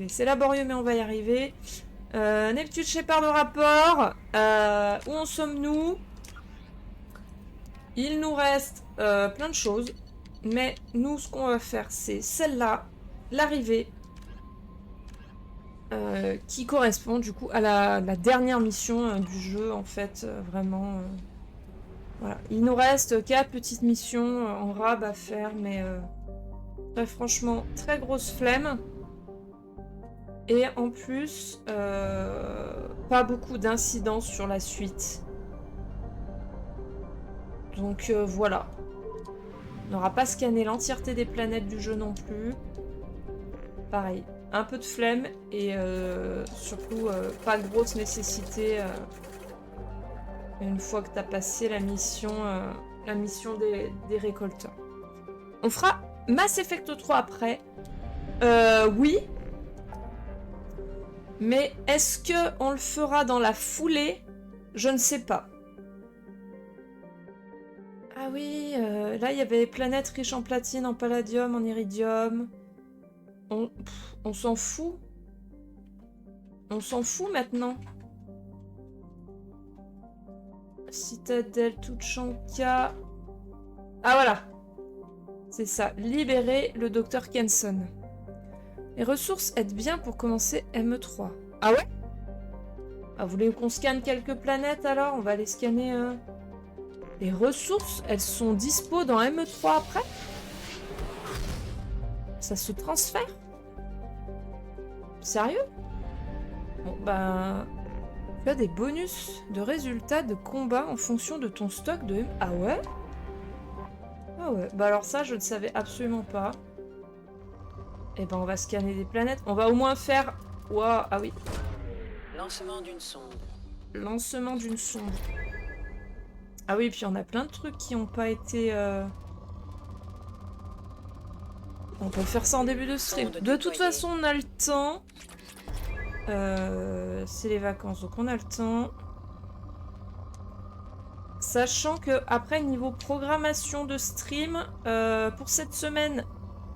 arriver. C'est laborieux, mais on va y arriver. Neptune Shepard de rapport. Où en sommes-nous? Il nous reste plein de choses. Mais nous, ce qu'on va faire, c'est celle-là, l'arrivée. Qui correspond du coup à la dernière mission du jeu, en fait. Vraiment. Voilà. Il nous reste 4 petites missions en rab à faire, mais très franchement, très grosse flemme. Et en plus, pas beaucoup d'incidence sur la suite. Donc voilà. On n'aura pas scanné l'entièreté des planètes du jeu non plus. Pareil, un peu de flemme et surtout pas de grosse nécessité une fois que tu as passé la mission des récolteurs. On fera Mass Effect 3 après. Oui. Mais est-ce que on le fera dans la foulée? Je ne sais pas. Ah oui, là il y avait les planètes riches en platine, en palladium, en iridium. On s'en fout. On s'en fout maintenant. Citadelle Tuchanka. Ah voilà. C'est ça. Libérer le docteur Kenson. Les ressources aident bien pour commencer ME3. Ah ouais? Ah, vous voulez qu'on scanne quelques planètes alors? On va aller scanner... Les ressources, elles sont dispo dans ME3 après? Ça se transfère? Sérieux? Bon, ben... Tu as des bonus de résultats de combat en fonction de ton stock de... Ah ouais? Ah ouais, bah alors ça, je ne savais absolument pas. Eh ben, on va scanner des planètes. On va au moins faire... Waouh, ah oui. Lancement d'une sonde. Lancement d'une sonde. Ah oui, puis on a plein de trucs qui n'ont pas été... On peut faire ça en début de stream. De toute façon, on a le temps. C'est les vacances, donc on a le temps. Sachant que après niveau programmation de stream, pour cette semaine,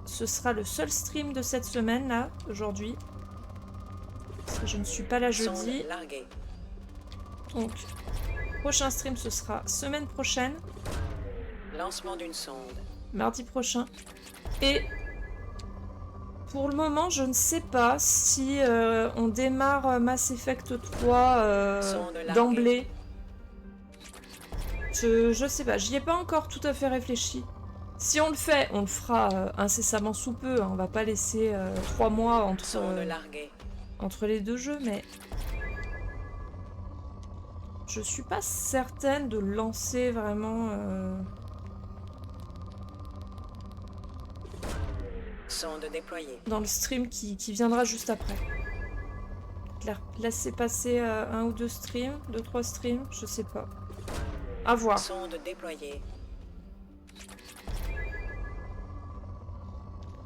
ce sera le seul stream de cette semaine là, aujourd'hui. Parce que je ne suis pas là jeudi. Donc, prochain stream ce sera semaine prochaine. Lancement d'une sonde. Mardi prochain. Et pour le moment, je ne sais pas si on démarre Mass Effect 3 d'emblée. Je sais pas, j'y ai pas encore tout à fait réfléchi. Si on le fait, on le fera incessamment sous peu. Hein. On va pas laisser 3 mois entre les deux jeux, mais je suis pas certaine de lancer vraiment. Sonde déployée. Dans le stream qui viendra juste après. Laisser passer 1 ou 2 streams, 2-3 streams, je sais pas. À voir. Sonde déployée.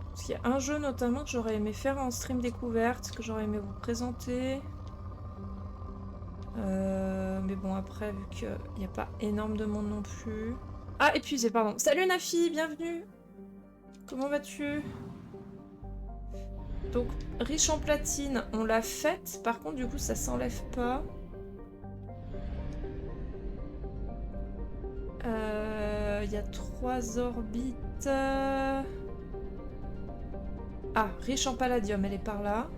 Parce qu'il y a un jeu notamment que j'aurais aimé faire en stream découverte, que j'aurais aimé vous présenter. Mais bon, après, vu qu'il n'y a pas énorme de monde non plus. Ah, épuisé, pardon. Salut Nafi, bienvenue. Comment vas-tu? Donc, riche en platine, on l'a faite. Par contre, du coup, ça s'enlève pas. Il y a 3 orbites. Ah, riche en palladium, elle est par là.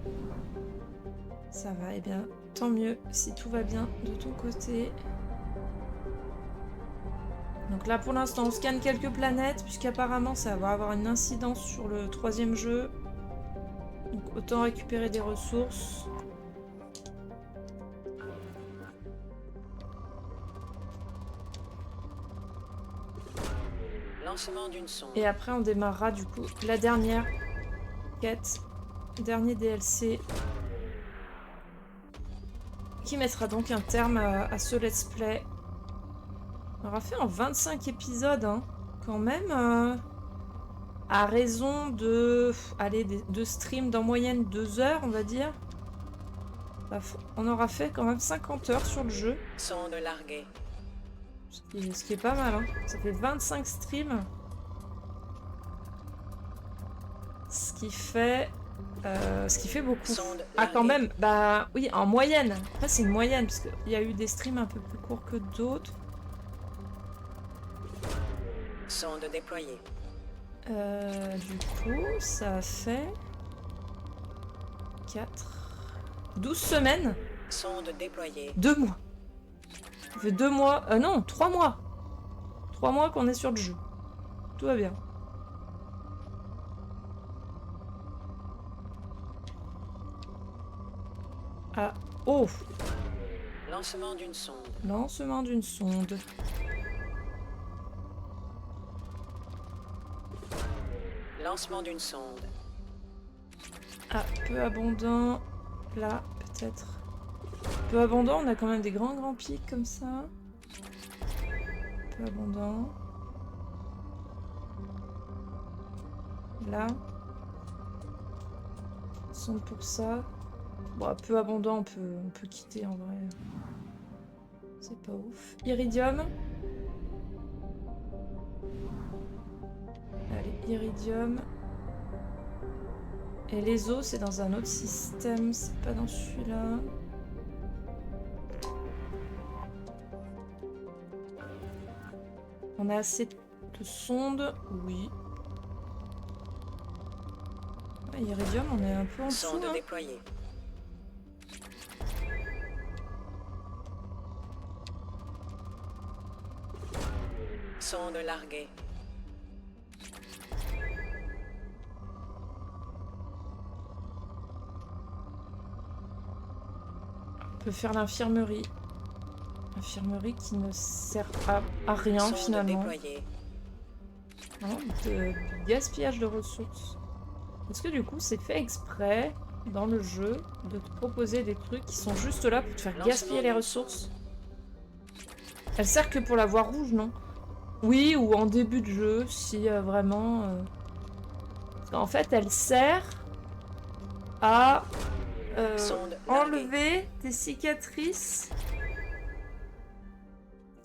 Ça va, eh bien, tant mieux si tout va bien de ton côté. Donc là, pour l'instant, on scanne quelques planètes, puisqu'apparemment, ça va avoir une incidence sur le 3e jeu. Donc autant récupérer des ressources. Lancement d'une sonde. Et après, on démarrera du coup la dernière quête, dernier DLC, qui mettra donc un terme à ce let's play. On aura fait en 25 épisodes, hein, quand même, à raison de, allez, de stream d'en moyenne 2 heures, on va dire. On aura fait quand même 50 heures sur le jeu. Sonde larguée. Ce qui est pas mal, hein. Ça fait 25 streams. Ce qui fait Ce qui fait beaucoup. Sonde Ah quand larguée. même, bah oui, en moyenne. Après c'est une moyenne, parce qu'il y a eu des streams un peu plus courts que d'autres. Sonde déployée. Du coup, ça fait 4... 12 semaines. Sonde déployée. 2 mois. Ça fait 2 mois... non, 3 mois. 3 mois qu'on est sur le jeu. Tout va bien. Ah, oh! Lancement d'une sonde. Lancement d'une sonde. Lancement d'une sonde. Ah, peu abondant. Là, peut-être. Peu abondant, on a quand même des grands pics comme ça. Peu abondant. Là. Sonde pour ça. Bon, peu abondant, on peut quitter en vrai. C'est pas ouf. Iridium. Allez, iridium. Et les os, c'est dans un autre système, c'est pas dans celui-là. On a assez de sondes? Oui. Ah, iridium, on est un peu en dessous. Sonde Hein. déployée. Sonde larguée. On peut faire l'infirmerie. Infirmerie qui ne sert à rien Sonde finalement. déployée. Non, de gaspillage de ressources. Est-ce que du coup c'est fait exprès dans le jeu de te proposer des trucs qui sont juste là pour te faire gaspiller les ressources? Elle sert que pour la voie rouge, non? Oui, ou en début de jeu, si vraiment... En fait, elle sert à Sonde larguée. enlever tes cicatrices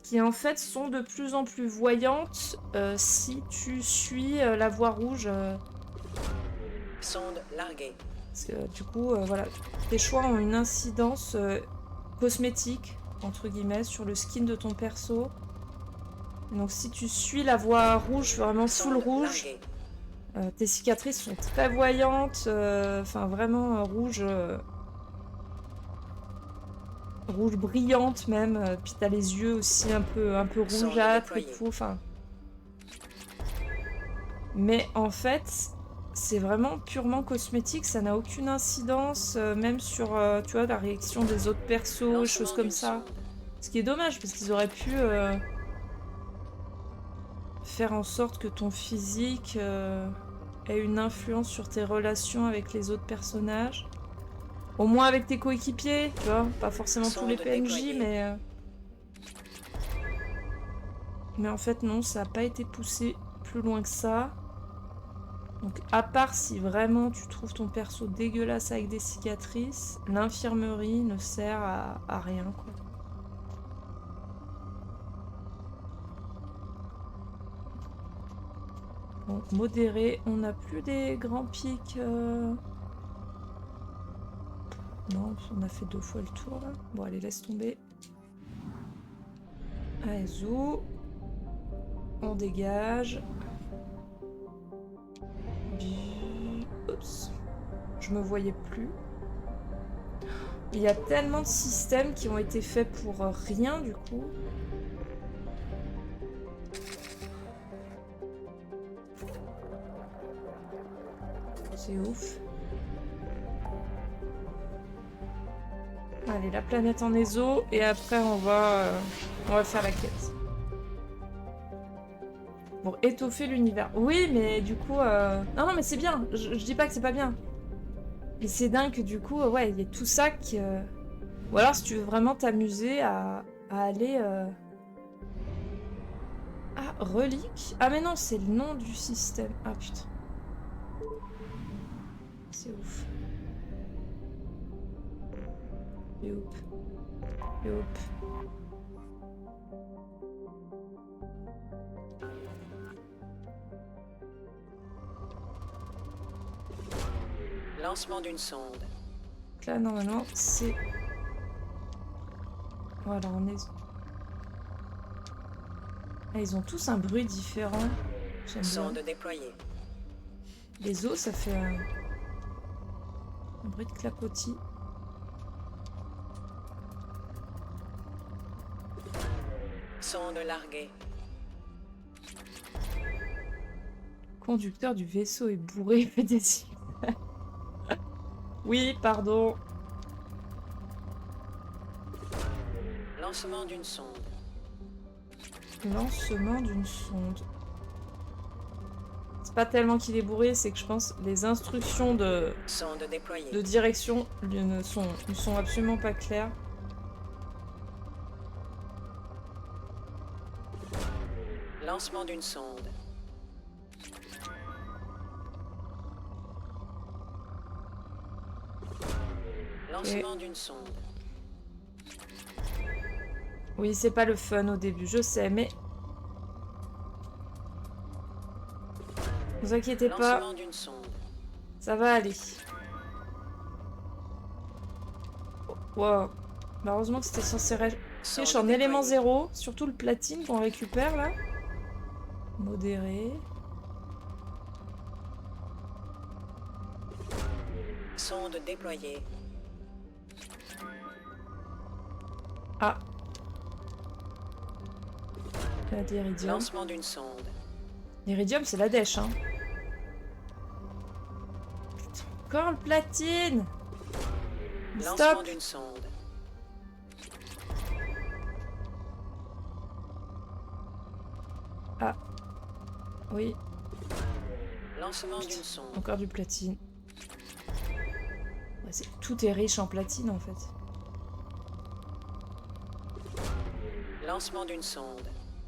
qui en fait sont de plus en plus voyantes si tu suis la voie rouge. Sonde larguée. Parce que du coup, voilà, tes choix ont une incidence cosmétique, entre guillemets, sur le skin de ton perso. Donc si tu suis la voie rouge, vraiment full Sonde rouge, larguée. tes cicatrices sont très voyantes, enfin vraiment rouge, rouge brillante même, puis t'as les yeux aussi un peu Sonde rougeâtres et déployée. tout, enfin... Mais en fait, c'est vraiment purement cosmétique, ça n'a aucune incidence, même sur, tu vois, la réaction des autres persos, Lancement choses comme d'une ça. sonde. Ce qui est dommage, parce qu'ils auraient pu faire en sorte que ton physique ait une influence sur tes relations avec les autres personnages. Au moins avec tes coéquipiers, tu vois, pas forcément tous les Sonde PNJ, déployée. mais... Mais en fait, non, ça n'a pas été poussé plus loin que ça. Donc, à part si vraiment tu trouves ton perso dégueulasse avec des cicatrices, l'infirmerie ne sert à rien, quoi. Bon, modéré, on n'a plus des grands pics. Non, on a fait 2 fois le tour, là. Bon, allez, laisse tomber. Allez, zou. On dégage. Oups. Je me voyais plus. Il y a tellement de systèmes qui ont été faits pour rien, du coup. C'est ouf. Allez, la planète en ESO, et après on va faire la quête. Pour étoffer l'univers. Oui, mais du coup... Non, non, mais c'est bien. Je dis pas que c'est pas bien. Mais c'est dingue que du coup, ouais, il y a tout ça qui... Ou alors, si tu veux vraiment t'amuser à aller... Ah, relique? Ah, mais non, c'est le nom du système. Ah, putain. C'est ouf. Youp. Youp. Lancement d'une sonde. Donc là, normalement, c'est... Voilà, on est... Ah, ils ont tous un bruit différent. J'aime bien. Sonde déployée. Les os, ça fait un bruit de clapotis. Sonde larguée. Conducteur du vaisseau est bourré, fait des... Oui, pardon. Lancement d'une sonde. Lancement d'une sonde. C'est pas tellement qu'il est bourré, c'est que je pense les instructions de Sonde déployée. direction ne sont absolument pas claires. Lancement d'une sonde. Lancement d'une sonde. Oui, c'est pas le fun au début, je sais, mais... Ne vous inquiétez pas, Lancement d'une sonde. ça va aller. Wow. Malheureusement que c'était censé rester Sonde en élément déployée. 0, surtout le platine qu'on récupère là. Modéré. Sonde déployée. Ah. La d'Iridium. Lancement d'une sonde. L'Iridium, c'est la dèche, hein. Putain, encore le platine. Lancement Stop. d'une sonde. Ah. Oui, Lancement d'une sonde. encore du platine. Ouais, tout est riche en platine, en fait. Lancement d'une sonde.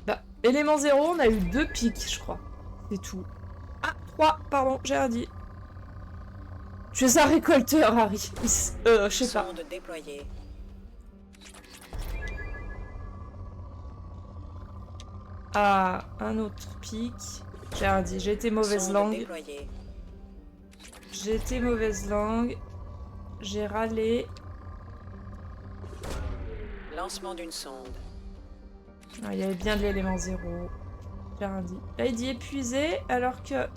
Bah, élément 0, on a eu 2 pics, je crois. C'est tout. Ah, 3, pardon, j'ai rien dit. Tu es un récolteur, Harry. Je sais pas. Sonde déployée. Ah, un autre pic. J'ai rien dit, j'ai été mauvaise Sonde langue. déployée. J'ai été mauvaise langue. J'ai râlé. Lancement d'une sonde. Ah, il y avait bien de l'élément 0. J'ai rien dit. Là, il dit épuisé, alors que...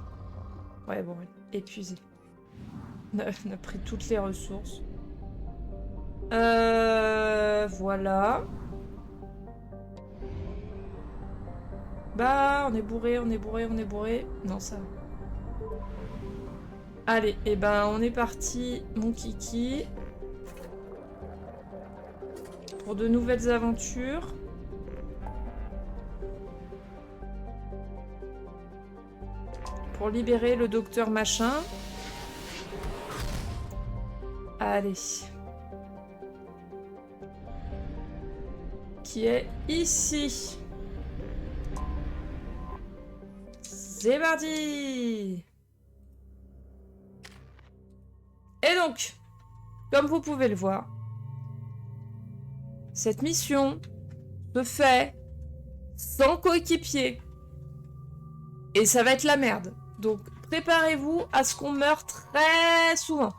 Ouais, bon, épuisé. On a pris toutes les ressources. Voilà. Bah, on est bourré, on est bourré, on est bourré. Non, ça va. Allez, et ben, on est parti, mon kiki. Pour de nouvelles aventures. Pour libérer le docteur machin. Allez. Qui est ici. C'est parti. Et donc, comme vous pouvez le voir, cette mission se fait sans coéquipier. Et ça va être la merde. Donc, préparez-vous à ce qu'on meure très souvent.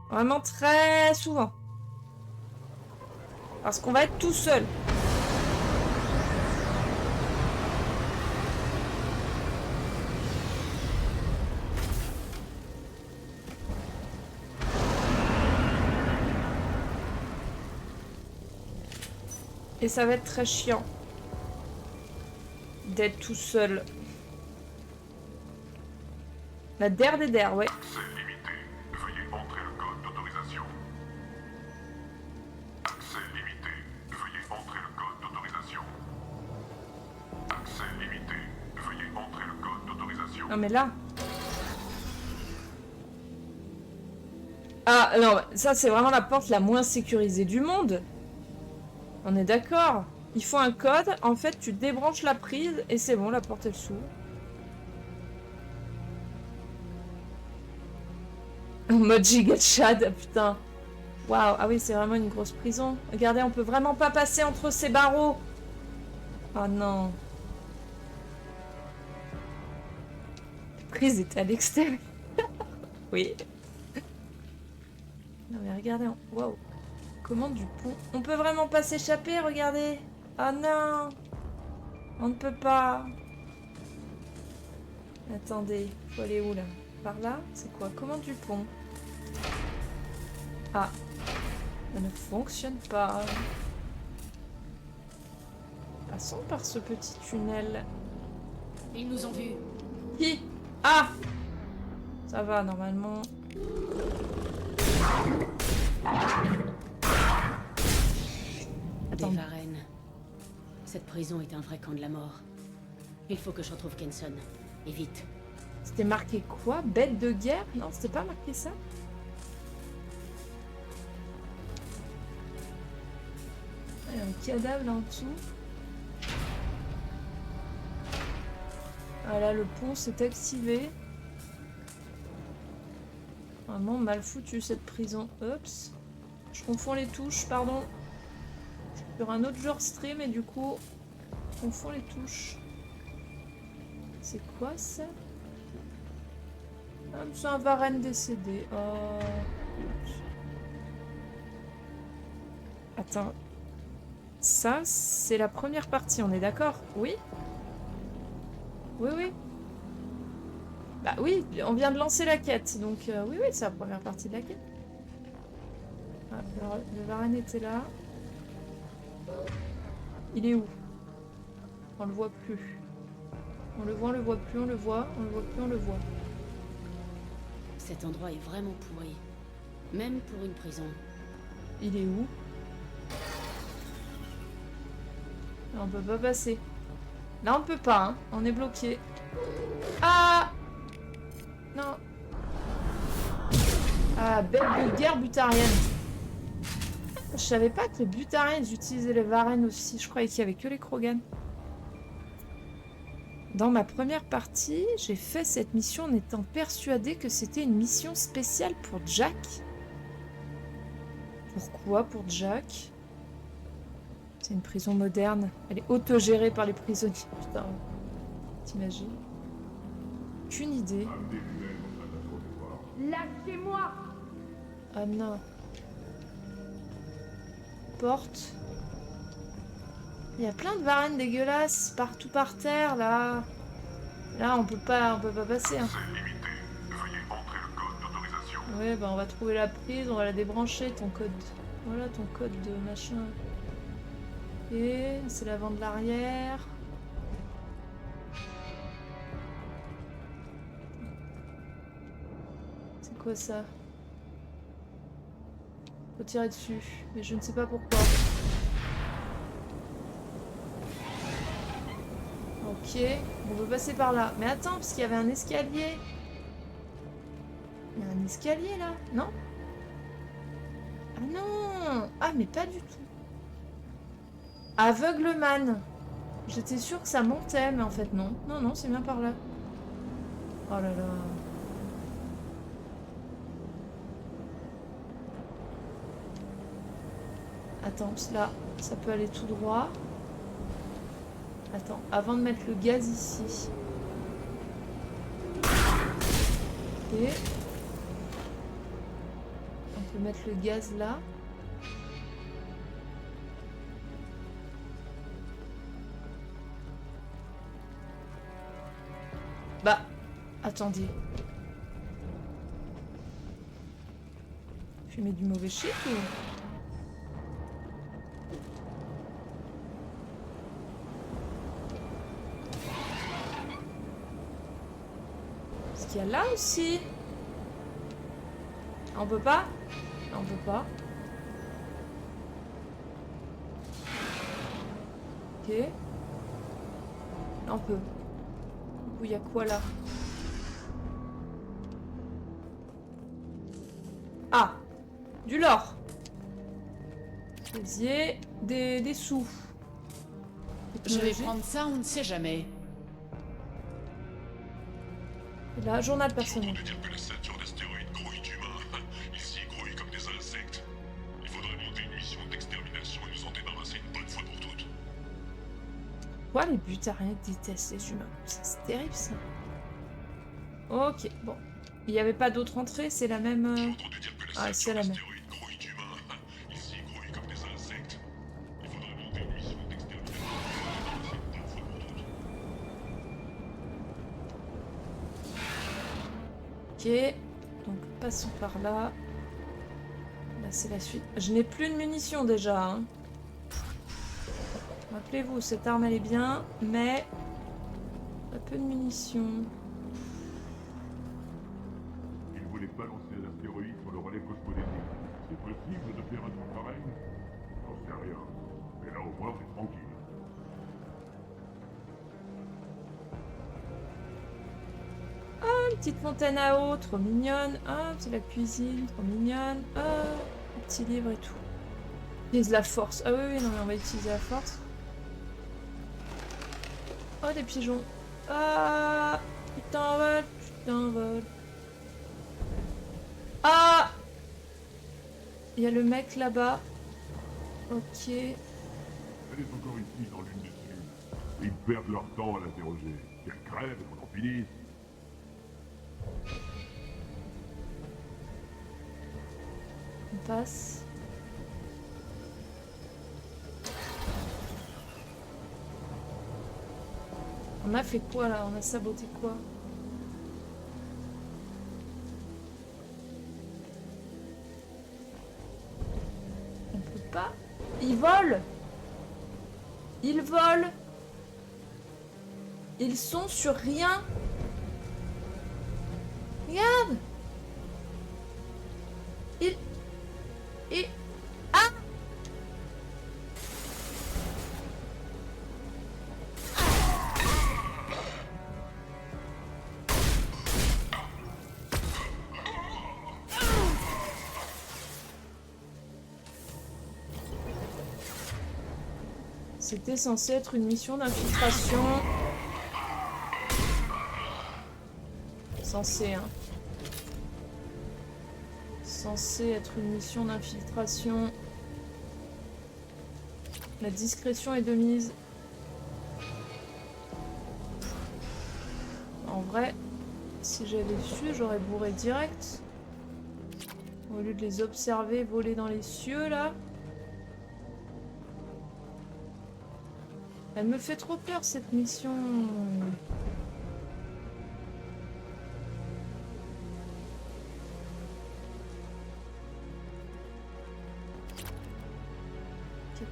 Vraiment très souvent. Parce qu'on va être tout seul. Et ça va être très chiant. D'être tout seul. La der des der, ouais. Accès limité. Veuillez entrer le code d'autorisation. Accès limité. Veuillez entrer le code d'autorisation. Accès limité. Veuillez entrer le code d'autorisation. Non mais là... Ah non, ça c'est vraiment la porte la moins sécurisée du monde. On est d'accord. Il faut un code, en fait tu débranches la prise et c'est bon, la porte elle s'ouvre. En mode giga Chad, putain. Waouh, ah oui c'est vraiment une grosse prison. Regardez, on peut vraiment pas passer entre ces barreaux. Oh non. La prise était à l'extérieur. Oui, Non mais regardez, waouh. Commande du pont. On peut vraiment pas s'échapper, regardez. Ah non. On ne peut pas. Attendez, faut aller où là? Par là? C'est quoi? Commande du pont. Ah. Ça ne fonctionne pas. Passons par ce petit tunnel. Ils nous ont vus. Qui? Ah! Ça va, normalement. Des Attends. Varenne. Cette prison est un vrai camp de la mort. Il faut que je retrouve Kenson. Et vite. C'était marqué quoi? Bête de guerre? Non, c'était pas marqué ça? Il y a un cadavre là en dessous. Ah là, le pont s'est activé. Vraiment mal foutu cette prison. Oups. Je confonds les touches, pardon. Je suis sur un autre genre stream et du coup, je confonds les touches. C'est quoi ça? Ah, c'est un Varenne décédé. Oh. Attends. Ça, c'est la première partie, on est d'accord? Oui? Oui, oui. Bah oui, on vient de lancer la quête, donc oui, oui, c'est la première partie de la quête. Ah, alors, le Varenne était là. Il est où? On le voit plus. On le voit, on le voit plus, on le voit, on le voit plus, on le voit. Cet endroit est vraiment pourri. Même pour une prison. Il est où? Là, on peut pas passer. Là, on peut pas, hein. On est bloqué. Ah! Non. Ah, bête de guerre butarienne. Je savais pas que les butariennes utilisaient les Varenne aussi. Je croyais qu'il y avait que les Krogan. Dans ma première partie, j'ai fait cette mission en étant persuadée que c'était une mission spéciale pour Jack. Pourquoi pour Jack? C'est une prison moderne. Elle est autogérée par les prisonniers. Putain. T'imagines? Aucune idée. Lâchez-moi! Ah non. Porte. Il y a plein de Varenne dégueulasses partout par terre là. Là on peut pas passer. Hein. Accès limité. Veuillez entrer le code d'autorisation. Ouais bah on va trouver la prise, on va la débrancher ton code. Voilà ton code de machin. Et c'est l'avant de l'arrière. C'est quoi ça? Faut tirer dessus, mais je ne sais pas pourquoi. Ok, on peut passer par là. Mais attends, parce qu'il y avait un escalier. Il y a un escalier là, non? Ah non! Ah mais pas du tout. Aveugleman. J'étais sûre que ça montait, mais en fait non. Non, non, c'est bien par là. Oh là là. Attends, là, ça peut aller tout droit. Attends, avant de mettre le gaz ici. Ok. On peut mettre le gaz là. Bah, attendez. Je mets du mauvais shit ou... Qu'il y a là aussi. On peut pas? On peut pas. Ok. Là on peut. Il y a quoi là? Ah! Du lore. Des sous. Je vais prendre ça, on ne sait jamais. Et là, journal personnel. J'ai entendu dire que la ceinture d'astéroïdes grouille d'humains. Ici, grouille comme des insectes. Il faudrait monter une mission d'extermination et nous en débarrasser une bonne fois pour toutes. Pourquoi les butariens détestent les humains? C'est terrible ça. Ok, bon. Il n'y avait pas d'autre entrée, c'est la même... J'ai entendu dire que la Ah, c'est ceinture la même. d'astéroïdes Ok. Donc passons par là. Là c'est la suite. Je n'ai plus de munitions déjà. Hein. Rappelez-vous, cette arme elle est bien, mais un peu de munitions. Il voulait balancer un astéroïde sur le relais cosmodétique. C'est possible de faire un truc pareil? J'en sais rien. Mais là au moins on est tranquille. Une petite fontaine à eau, trop mignonne. Ah, c'est la cuisine, trop mignonne. Ah, un petit livre et tout. Utilise la force. Ah oui, oui, non, mais on va utiliser la force. Oh, des pigeons. Ah, tu t'envoles, tu t'envoles. Ah, il y a le mec là-bas. Ok. Elle est encore ici dans l'une des cellules. Ils perdent leur temps à l'interroger. Qu'elle crève et qu'on en finisse. On passe. On a fait quoi là? On a saboté quoi? On peut pas. Ils volent! Ils volent! Ils sont sur rien! Regarde! Ils... Ah! C'était censé être une mission d'infiltration. Censé, hein. Censé être une mission d'infiltration. La discrétion est de mise. En vrai, si j'avais su, j'aurais bourré direct. Au lieu de les observer voler dans les cieux, là. Elle me fait trop peur, cette mission.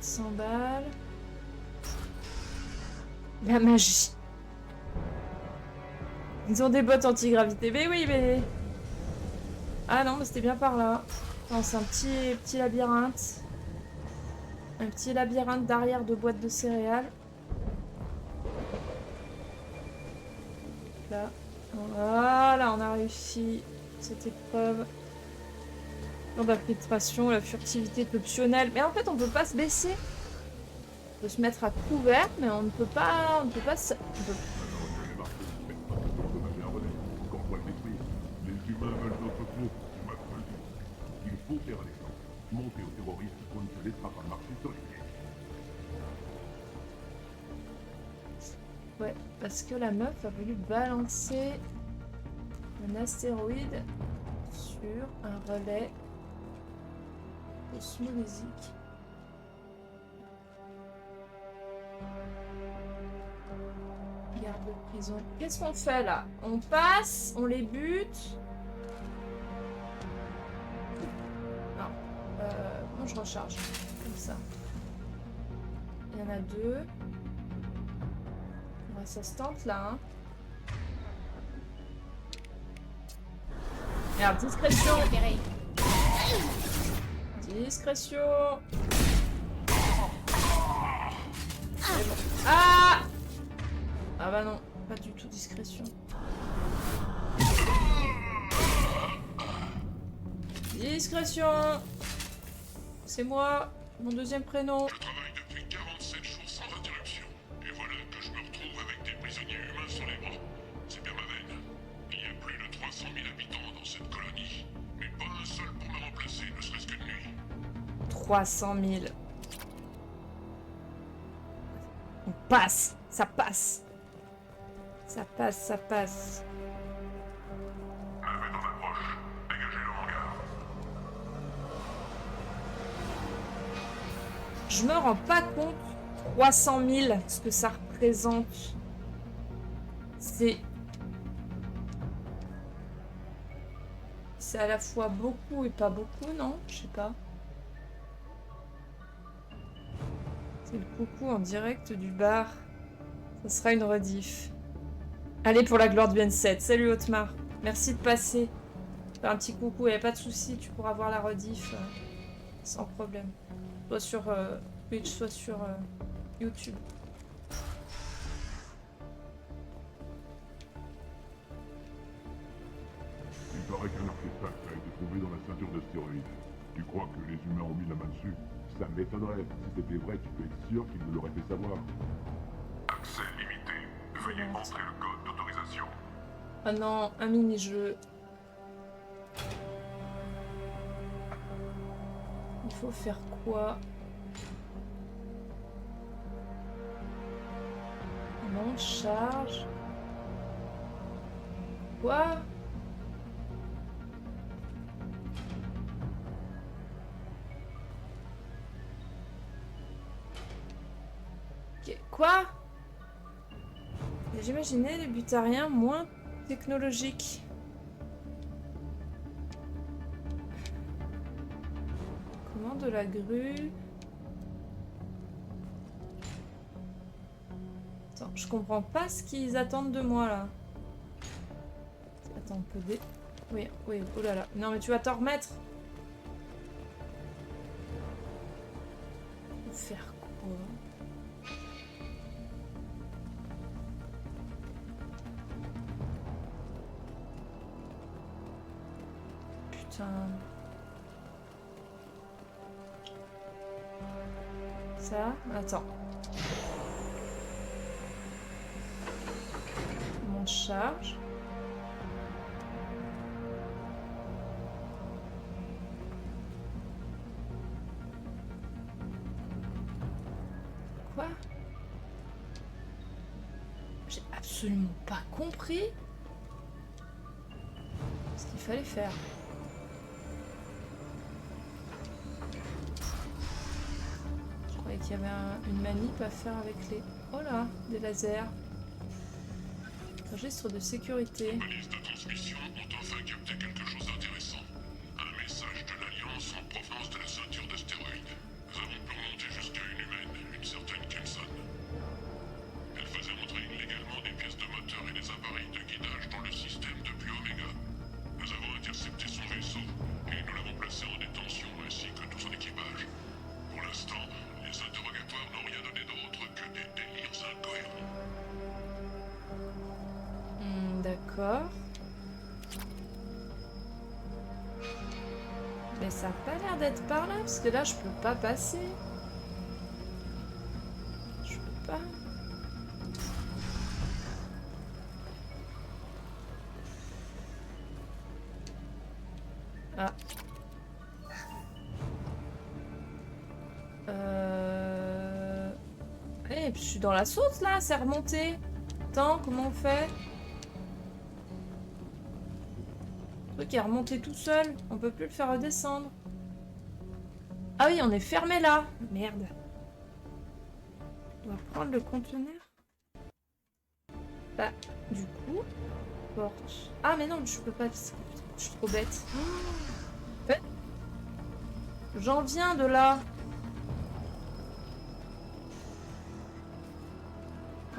$400 balles. La magie. Ils ont des bottes anti-gravité. Mais oui, mais... Ah non, mais c'était bien par là. Non, c'est un petit labyrinthe. Un petit labyrinthe d'arrière de boîtes de céréales. Là. Voilà, on a réussi cette épreuve. D'infiltration, la furtivité est optionnelle. Mais en fait, on peut pas se baisser. On peut se mettre à couvert, mais on ne peut pas... On ne peut pas... On peut... Les humains veulent notre peau, tu m'as pas dit. Il faut faire l'effort. Monter aux terroristes qu'on ne se laissera pas marcher sur les pieds. Ouais, parce que la meuf a voulu balancer un astéroïde sur un relais cosmodésique. Garde de prison. Qu'est-ce qu'on fait là? On passe, on les bute. Non. Moi je recharge. Comme ça. Il y en a deux. Ouais, ça se tente là. Hein. Merde, discrétion. Discrétion. Ah! Ah bah non, pas du tout discrétion. Discrétion. C'est moi, mon deuxième prénom. Je travaille depuis 47 jours sans interruption. Et voilà que je me retrouve avec des prisonniers humains sur les bras. C'est bien ma veine. Il y a plus de 300 000 habitants dans cette colonie. Mais pas un seul pour me remplacer, ne serait-ce qu'une nuit. 300 000. On passe, ça passe. Ça passe, ça passe. La bête en approche. Dégagez le hangar. Je me rends pas compte 300 000 ce que ça représente. C'est... c'est à la fois beaucoup et pas beaucoup, non? Je sais pas. C'est le coucou en direct du bar. Ça sera une rediff. Allez pour la gloire du N7. Salut Otmar. Merci de passer. Faire un petit coucou, y a pas de souci, tu pourras voir la rediff sans problème. Soit sur Twitch, soit sur YouTube. Il paraît qu'un artefact a été trouvé dans la ceinture d'astéroïdes. Tu crois que les humains ont mis la main dessus? Ça m'étonnerait. Si c'était vrai, tu peux être sûr qu'ils nous l'auraient fait savoir. Accès limité. Veuillez entrer le code d'autorisation. Ah non, un mini-jeu. Il faut faire quoi? Non, charge. Quoi? Quoi? J'imaginais les butariens moins technologiques. Comment de la grue? Attends, je comprends pas ce qu'ils attendent de moi là. Attends, on peut dé... Oui, oui, oh là là. Non mais tu vas t'en remettre. Faire quoi? Ça, attends. Mon charge. Quoi? J'ai absolument pas compris ce qu'il fallait faire. Il y avait une manip à faire avec les... Oh là, des lasers. Registre de sécurité. Les balises de transmission ont enfin capté quelque chose d'intéressant. Un message de l'Alliance en provenance de la ceinture d'astéroïdes. Nous avons pu remonter jusqu'à une humaine, une certaine Kelson. Elle faisait entrer illégalement des pièces de moteur et des appareils de guidage dans le système depuis Omega. Nous avons intercepté son vaisseau et nous l'avons placé en détention ainsi que tout son équipage. Pour l'instant, les interrogatoires n'ont rien donné d'autre que des délires incohérents. D'accord. Mais ça a pas l'air d'être par là, parce que là, je peux pas passer. Je peux pas. Ah. Eh, je suis dans la sauce là, c'est remonté. Attends, comment on fait? Le truc est remonté tout seul, on peut plus le faire redescendre. Ah oui, on est fermé là. Merde. On doit prendre le conteneur. Bah, du coup, porte. Ah mais non, je peux pas. Je suis trop bête. J'en viens de là.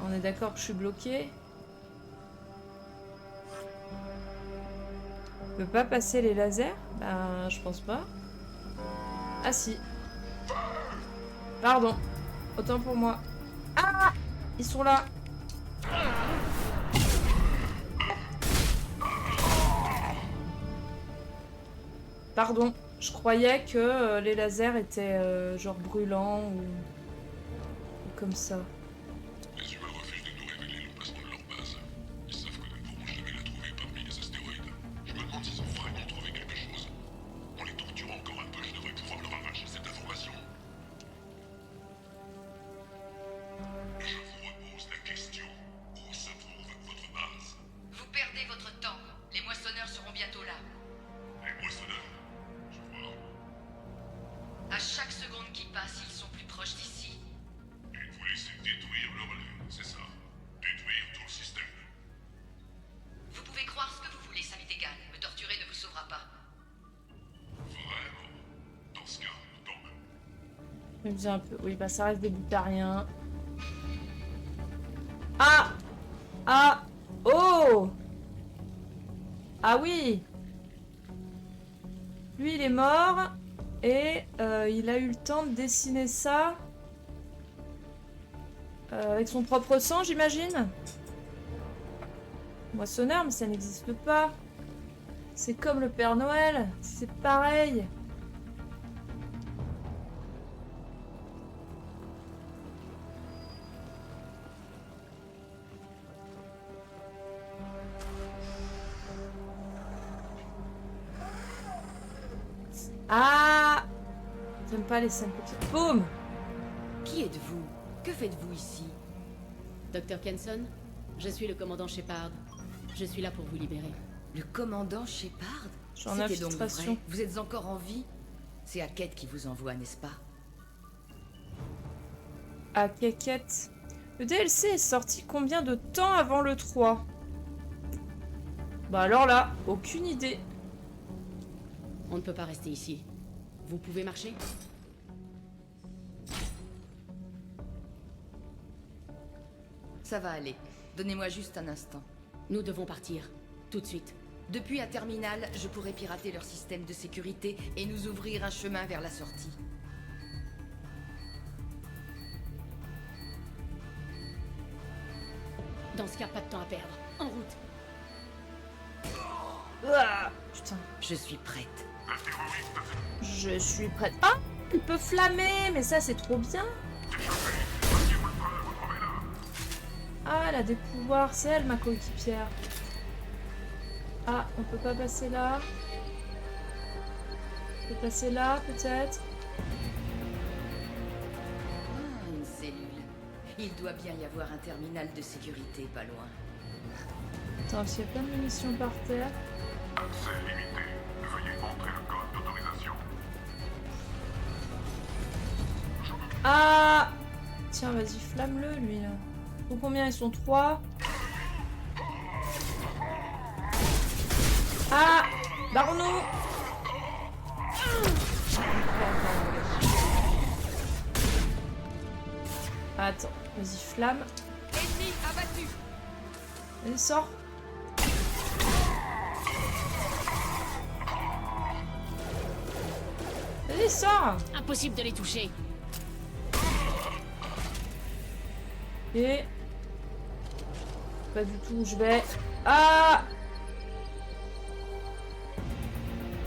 On est d'accord que je suis bloqué. Je peux pas passer les lasers? Ben, je pense pas. Ah si. Pardon. Autant pour moi. Ah! Ils sont là. Pardon. Je croyais que les lasers étaient genre brûlants ou comme ça. Les humains refusent de nous révéler l'emplacement de leur base. Ils savent que nous ne pourrons jamais la trouver parmi les astéroïdes. Je me demande s'ils ont vraiment trouvé quelque chose. En les torturant encore un peu, je devrais pouvoir leur arracher cette information. Je vous repose la question. Où se trouve votre base? Vous perdez votre temps. Les moissonneurs seront bientôt là. Les moissonneurs? Je vois. À chaque seconde qui passe, ils sont plus proches d'ici. Et vous laissez détruire le relais, c'est ça? Détruire tout le système. Vous pouvez croire ce que vous voulez, ça m'est égal. Me torturer ne vous sauvera pas. Il me faisait un peu... Oui, bah ça reste des butariens. Ah! Ah! Oh! Ah oui! Lui, il est mort. Et il a eu le temps de dessiner ça. Avec son propre sang, j'imagine. Moissonneur, mais ça n'existe pas. C'est comme le Père Noël. C'est pareil. Ah! J'aime pas les scènes petites. Boum! Qui êtes-vous? Que faites-vous ici? Dr. Kenson, je suis le commandant Shepard. Je suis là pour vous libérer. Le commandant Shepard? J'en C'était donc infiltration. vrai. Vous êtes encore en vie? C'est Hackett qui vous envoie, n'est-ce pas? Ah, Hackett. Le DLC est sorti combien de temps avant le 3? Bah alors là, aucune idée. On ne peut pas rester ici. Vous pouvez marcher? Ça va aller. Donnez-moi juste un instant. Nous devons partir. Tout de suite. Depuis un terminal, je pourrais pirater leur système de sécurité et nous ouvrir un chemin vers la sortie. Dans ce cas, pas de temps à perdre. En route. Ah, putain. Je suis prête. Je suis prête. Ah! Il peut flammer, mais ça c'est trop bien. Ah, elle a des pouvoirs. C'est elle, ma coéquipière. Ah, on peut pas passer là. On peut passer là, peut-être. Une cellule. Il doit bien y avoir un terminal de sécurité pas loin. Attends, il y a plein de munitions par terre. Accès limité. Veuillez entrer le code d'autorisation. Ah! Tiens, vas-y, flamme-le, lui, là. Pour combien ils sont? 3. Ah! Barreau-nous! Attends, vas-y, flamme. Ennemi abattu. Vas-y, sors. Vas-y, sors! Impossible de les toucher. Et... pas du tout où je vais. Ah!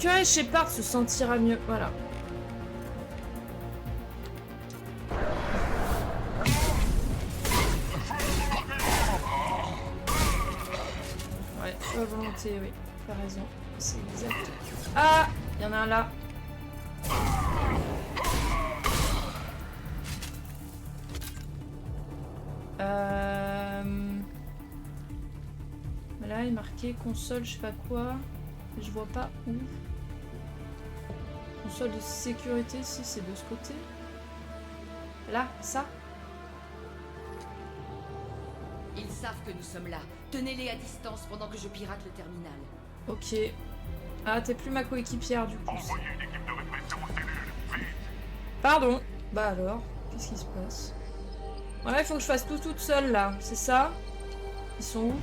Que Shepard se sentira mieux. Voilà. Ouais, à volonté, oui. T'as raison. C'est exact. Ah! Il y en a un là. Là, il est marqué console, je sais pas quoi. Mais je vois pas où. Console de sécurité, si c'est de ce côté. Là, ça. Ils savent que nous sommes là. Tenez-les à distance pendant que je pirate le terminal. Ok. Ah, t'es plus ma coéquipière du coup. Envoyez une équipe de répression aux cellules. Vite. Pardon. Bah alors, qu'est-ce qui se passe? Ouais, il faut que je fasse tout toute seule là, c'est ça? Ils sont où?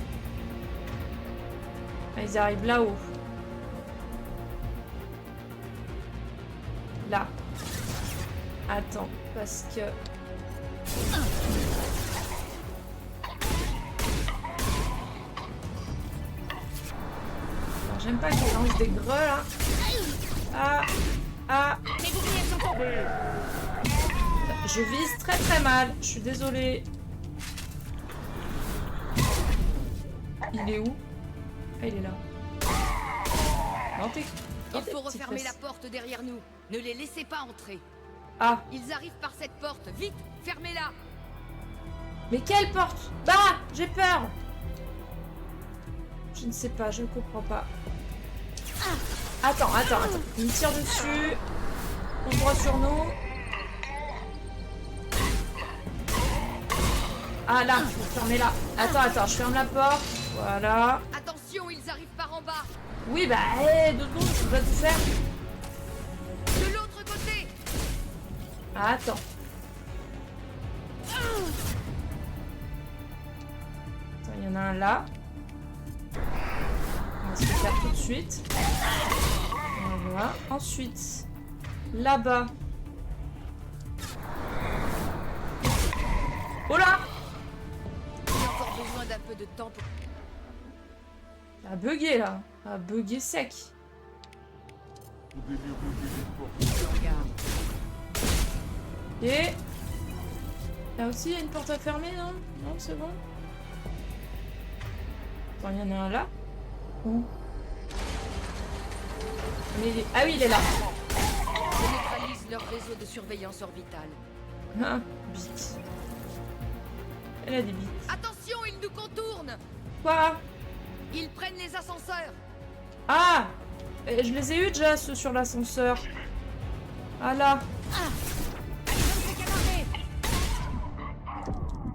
Ah, ils arrivent là-haut. Là. Attends, parce que... J'aime pas qu'ils lancent des greux là. Ah. Ah. Mais vous venez sont tombés. Je vise très très mal. Je suis désolée. Il est où? Ah, il est là. Non, t'es... Il faut refermer la porte derrière nous. Ne les laissez pas entrer. Ah. Ils arrivent par cette porte. Vite, fermez-la. Mais quelle porte? Bah, j'ai peur. Je ne sais pas, je ne comprends pas. Attends. Il me tire dessus. On voit sur nous. Ah là, il faut fermer là. Attends, je ferme la porte. Voilà. Attention, ils arrivent par en bas. Oui, bah, 2 secondes, je dois tout faire. De l'autre côté. Attends. un là. On va se le faire tout de suite. Voilà. Ensuite, là-bas. Oh là! J'ai encore besoin d'un peu de temps pour... Ça a bugué là. Ça a bugué sec. Regarde. Et... Là aussi, il y a une porte à fermer, non? Non, c'est bon. Attends, il y en a un là. Où? Mais il est... Ah oui, il est là. Je neutralise leur réseau de surveillance orbitale. Ah, bite. Elle a des bites. Attention, ils nous contournent! Quoi? Ils prennent les ascenseurs! Ah! Je les ai eu déjà, ceux sur l'ascenseur. Ah là.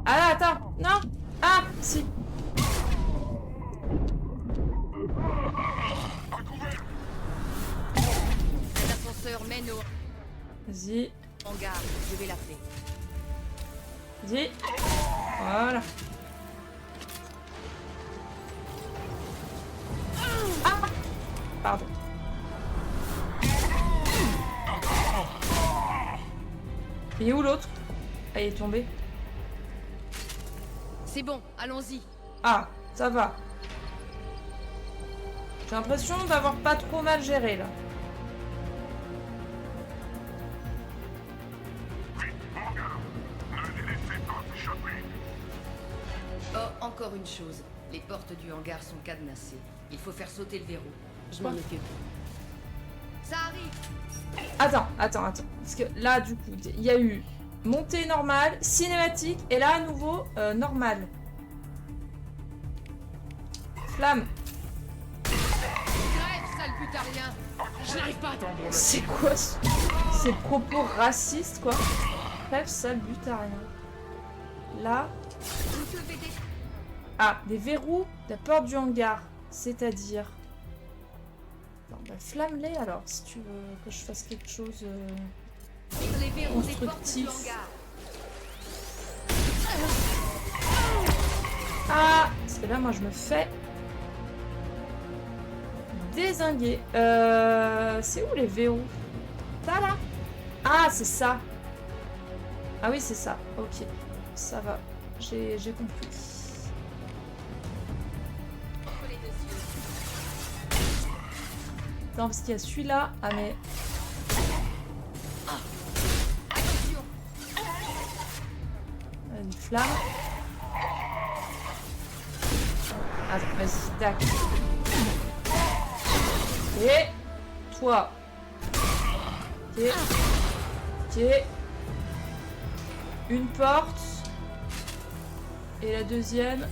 Ah là, attends. Non. Ah, si. L'ascenseur mène au Vas-y. hangar. Je vais l'appeler. Vas-y. Voilà. Ah! Pardon. Il est où l'autre? Ah, il est tombé. C'est bon, allons-y. Ah, ça va. J'ai l'impression d'avoir pas trop mal géré là. Oh, encore une chose. Les portes du hangar sont cadenassées. Il faut faire sauter le verrou. Je m'en occupe. Ça arrive! Attends. Parce que là, du coup, il y a eu montée normale, cinématique, et là, à nouveau, normal. Flamme. Crève, sale butarien! Je n'arrive pas à attendre. C'est quoi ces propos racistes, quoi? Bref, sale butarien. Là. Vous devez des... Ah, des verrous de la porte du hangar. C'est-à-dire... Attends, bah, flamme-les alors, si tu veux que je fasse quelque chose... les verrous des portes du constructif. hangar. Ah! Parce que là, moi, je me fais... dézinguer. C'est où les verrous? Ça, là? Ah, c'est ça. Ah oui, c'est ça. Ok. Ça va. J'ai compris. Non, parce qu'il y a celui-là. Ah, mais... Attention! Une flamme. Attends, vas-y, tac. Et... toi. Ok. Ok. Une porte. Et la deuxième.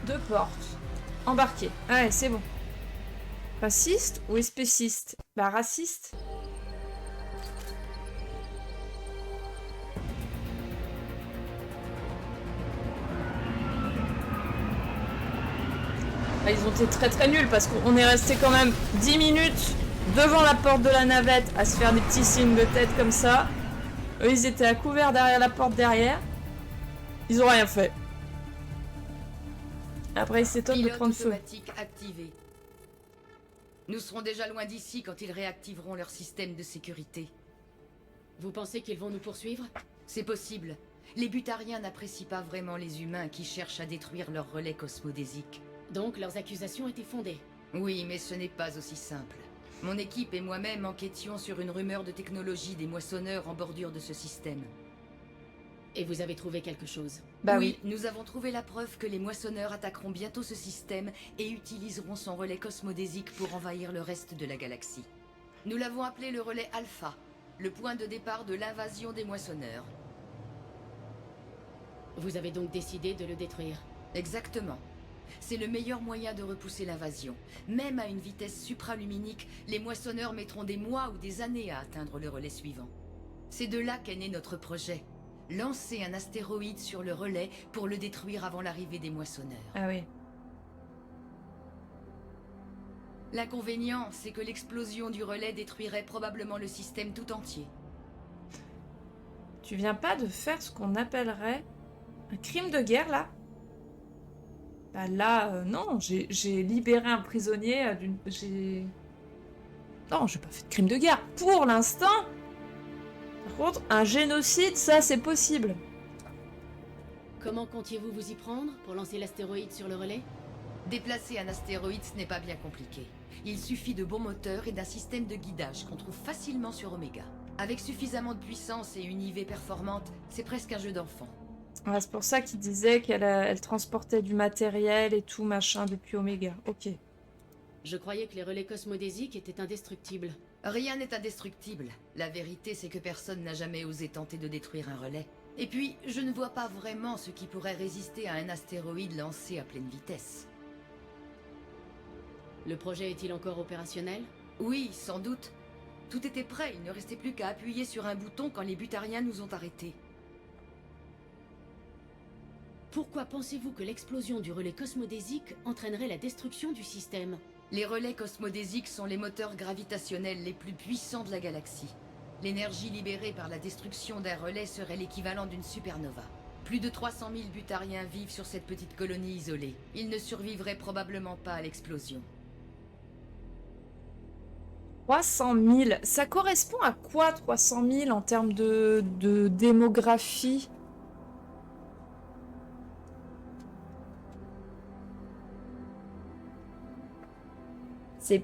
Deux portes. Embarquées. Ouais, c'est bon. Raciste ou espéciste? Bah, raciste. Ah, ils ont été très nuls parce qu'on est resté quand même 10 minutes devant la porte de la navette à se faire des petits signes de tête comme ça. Eux, ils étaient à couvert derrière la porte derrière. Ils ont rien fait. Après, ils s'étonnent de Pilote prendre feu. automatique activé. Nous serons déjà loin d'ici quand ils réactiveront leur système de sécurité. Vous pensez qu'ils vont nous poursuivre? C'est possible. Les butariens n'apprécient pas vraiment les humains qui cherchent à détruire leur relais cosmodésique. Donc leurs accusations étaient fondées. Oui, mais ce n'est pas aussi simple. Mon équipe et moi-même enquêtions sur une rumeur de technologie des moissonneurs en bordure de ce système. Et vous avez trouvé quelque chose? Bah oui. Nous avons trouvé la preuve que les moissonneurs attaqueront bientôt ce système et utiliseront son relais cosmodésique pour envahir le reste de la galaxie. Nous l'avons appelé le relais Alpha, le point de départ de l'invasion des moissonneurs. Vous avez donc décidé de le détruire? Exactement. C'est le meilleur moyen de repousser l'invasion. Même à une vitesse supraluminique, les moissonneurs mettront des mois ou des années à atteindre le relais suivant. C'est de là qu'est né notre projet. Lancer un astéroïde sur le relais pour le détruire avant l'arrivée des moissonneurs. Ah oui. L'inconvénient, c'est que l'explosion du relais détruirait probablement le système tout entier. Tu viens pas de faire ce qu'on appellerait un crime de guerre, là? Bah là, non, j'ai libéré un prisonnier d'une... Non, j'ai pas fait de crime de guerre. Pour l'instant. Par contre, un génocide, ça, c'est possible. Comment comptiez-vous vous y prendre pour lancer l'astéroïde sur le relais? Déplacer un astéroïde, ce n'est pas bien compliqué. Il suffit de bons moteurs et d'un système de guidage qu'on trouve facilement sur Omega. Avec suffisamment de puissance et une IV performante, c'est presque un jeu d'enfant. Ouais, c'est pour ça qu'il disait elle transportait du matériel et tout, machin, depuis Omega. Ok. Je croyais que les relais cosmodésiques étaient indestructibles. Rien n'est indestructible. La vérité, c'est que personne n'a jamais osé tenter de détruire un relais. Et puis, je ne vois pas vraiment ce qui pourrait résister à un astéroïde lancé à pleine vitesse. Le projet est-il encore opérationnel? Oui, sans doute. Tout était prêt, il ne restait plus qu'à appuyer sur un bouton quand les Butariens nous ont arrêtés. Pourquoi pensez-vous que l'explosion du relais cosmodésique entraînerait la destruction du système? Les relais cosmodésiques sont les moteurs gravitationnels les plus puissants de la galaxie. L'énergie libérée par la destruction d'un relais serait l'équivalent d'une supernova. Plus de 300 000 Butariens vivent sur cette petite colonie isolée. Ils ne survivraient probablement pas à l'explosion. 300 000. Ça correspond à quoi 300 000 en termes de démographie?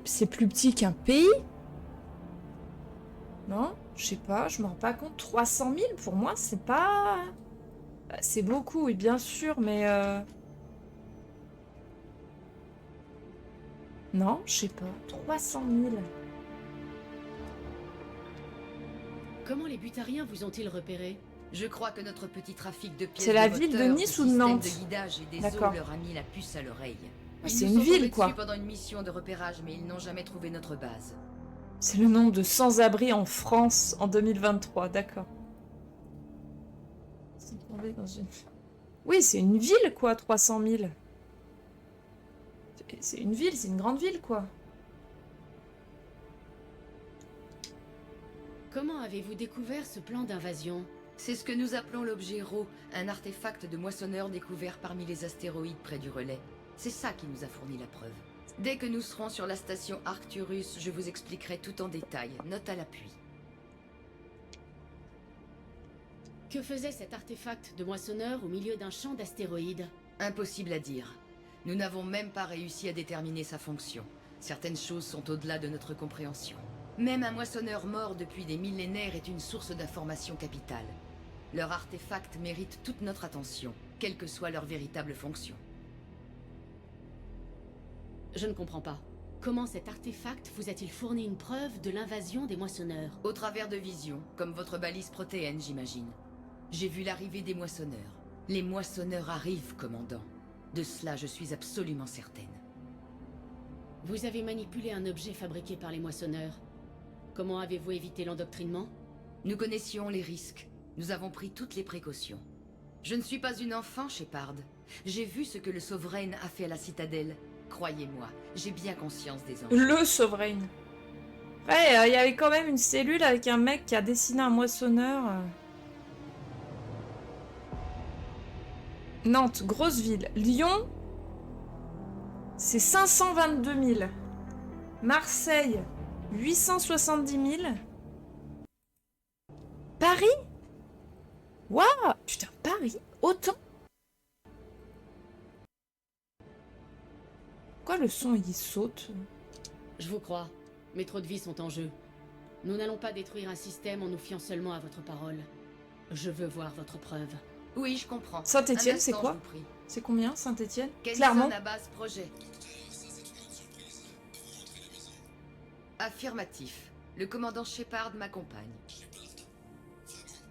C'est plus petit qu'un pays? Non? Je sais pas, je me rends pas compte. 300 000 pour moi, c'est pas... Bah, c'est beaucoup, oui, bien sûr, mais... Non, je sais pas. 300 000. Comment les Butariens vous ont-ils repéré? Je crois que notre petit trafic de pièces C'est la de ville de moteur, Nice de ou de système Nantes? de guidage et des D'accord. eaux leur a mis la puce à l'oreille. Ah, Ils c'est nous une sont ville, tombés quoi. dessus pendant une mission de repérage, mais ils n'ont jamais trouvé notre base. C'est le nombre de sans-abri en France en 2023, d'accord. C'est tombé dans une... Oui, c'est une ville, quoi, 300 000. C'est une ville, c'est une grande ville, quoi. Comment avez-vous découvert ce plan d'invasion? C'est ce que nous appelons l'objet Rho, un artefact de moissonneur découvert parmi les astéroïdes près du relais. C'est ça qui nous a fourni la preuve. Dès que nous serons sur la station Arcturus, je vous expliquerai tout en détail, note à l'appui. Que faisait cet artefact de moissonneur au milieu d'un champ d'astéroïdes? Impossible à dire. Nous n'avons même pas réussi à déterminer sa fonction. Certaines choses sont au-delà de notre compréhension. Même un moissonneur mort depuis des millénaires est une source d'information capitale. Leur artefact mérite toute notre attention, quelle que soit leur véritable fonction. Je ne comprends pas. Comment cet artefact vous a-t-il fourni une preuve de l'invasion des moissonneurs? Au travers de visions, comme votre balise protéenne, j'imagine. J'ai vu l'arrivée des moissonneurs. Les moissonneurs arrivent, commandant. De cela, je suis absolument certaine. Vous avez manipulé un objet fabriqué par les moissonneurs. Comment avez-vous évité l'endoctrinement? Nous connaissions les risques. Nous avons pris toutes les précautions. Je ne suis pas une enfant, Shepard. J'ai vu ce que le Sovereign a fait à la Citadelle. Croyez-moi, j'ai bien conscience des enjeux. Le Sovereign. Ouais, il y avait quand même une cellule avec un mec qui a dessiné un moissonneur. Nantes, grosse ville. Lyon, c'est 522 000. Marseille, 870 000. Paris? Waouh! Putain, Paris? Autant? Pourquoi le son il saute? Je vous crois. Mais trop de vies sont en jeu. Nous n'allons pas détruire un système en nous fiant seulement à votre parole. Je veux voir votre preuve. Oui, je comprends. Saint-Étienne, Un c'est instant, quoi? je vous prie. C'est combien, Saint-Étienne? Kenson Clermont? à base projet. Affirmatif. Le commandant Shepard m'accompagne.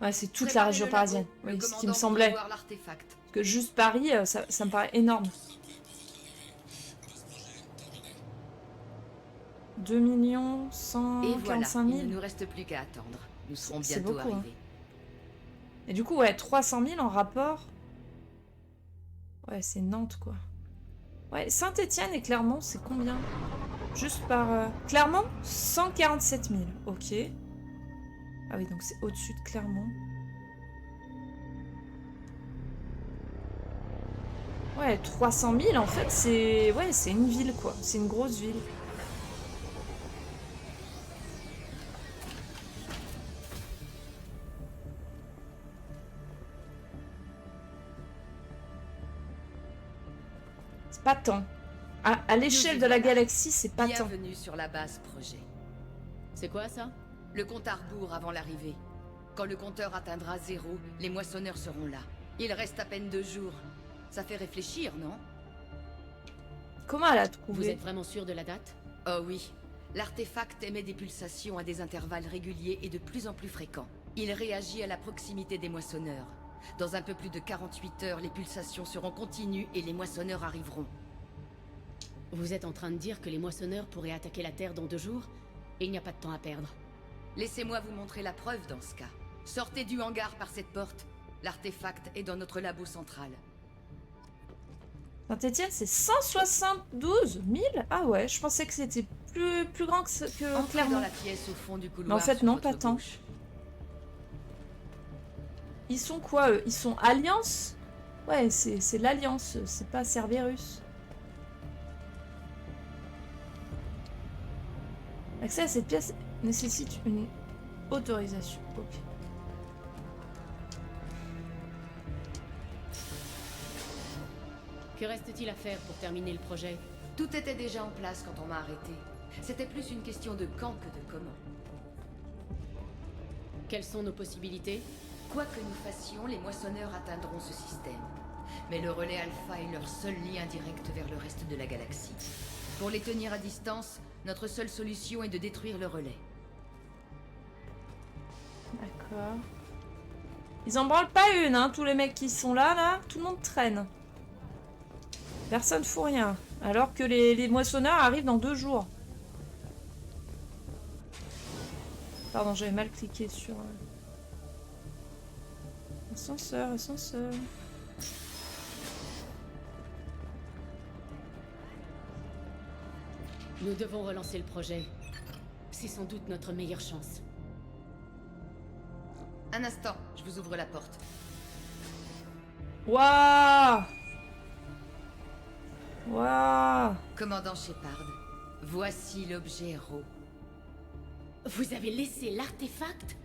Ouais, c'est toute la Préparez région le parisienne. labo. Le Oui, ce qui me commandant semblait. voudrait voir l'artefact. Parce que juste Paris, ça me paraît énorme. 2 Et voilà, 145 000. il ne nous reste plus qu'à attendre. Nous serons C'est bientôt beaucoup, hein. arrivés. Et du coup, ouais, 300 000 en rapport. Ouais, c'est Nantes, quoi. Ouais, Saint-Étienne et Clermont, c'est combien? Juste par... Clermont, 147 000. Ok. Ah oui, donc c'est au-dessus de Clermont. Ouais, 300 000 en fait, c'est... Ouais, c'est une ville quoi. C'est une grosse ville. C'est pas tant. À l'échelle de la galaxie, c'est pas tant. Bienvenue sur la base projet. C'est quoi ça? Le compte à rebours avant l'arrivée. Quand le compteur atteindra 0, les moissonneurs seront là. Il reste à peine 2 jours. Ça fait réfléchir, non? Comment elle a Vous trouvé? êtes vraiment sûr de la date? Oh oui. L'artefact émet des pulsations à des intervalles réguliers et de plus en plus fréquents. Il réagit à la proximité des moissonneurs. Dans un peu plus de 48 heures, les pulsations seront continues et les moissonneurs arriveront. Vous êtes en train de dire que les moissonneurs pourraient attaquer la Terre dans 2 jours? Et il n'y a pas de temps à perdre. Laissez-moi vous montrer la preuve dans ce cas. Sortez du hangar par cette porte. L'artefact est dans notre labo central. Saint-Étienne, c'est 172 000? Ah ouais, je pensais que c'était plus grand que Entrez dans Clermont. la pièce au fond du couloir. Mais en fait, sur non, votre pas tant. gauche. Ils sont quoi, eux? Ils sont Alliance? Ouais, c'est l'Alliance, c'est pas Cerberus. L'accès à cette pièce nécessite une autorisation. Ok. Que reste-t-il à faire pour terminer le projet? Tout était déjà en place quand on m'a arrêté. C'était plus une question de quand que de comment. Quelles sont nos possibilités? Quoi que nous fassions, les moissonneurs atteindront ce système. Mais le relais Alpha est leur seul lien direct vers le reste de la galaxie. Pour les tenir à distance, notre seule solution est de détruire le relais. D'accord. Ils en branlent pas une, hein, tous les mecs qui sont là, tout le monde traîne. Personne fout rien. Alors que les moissonneurs arrivent dans 2 jours. Pardon, j'avais mal cliqué sur... Ascenseur, ascenseur... Nous devons relancer le projet. C'est sans doute notre meilleure chance. Un instant, je vous ouvre la porte. Waouh! Waouh! Commandant Shepard, voici l'objet Ro. Vous avez laissé l'artefact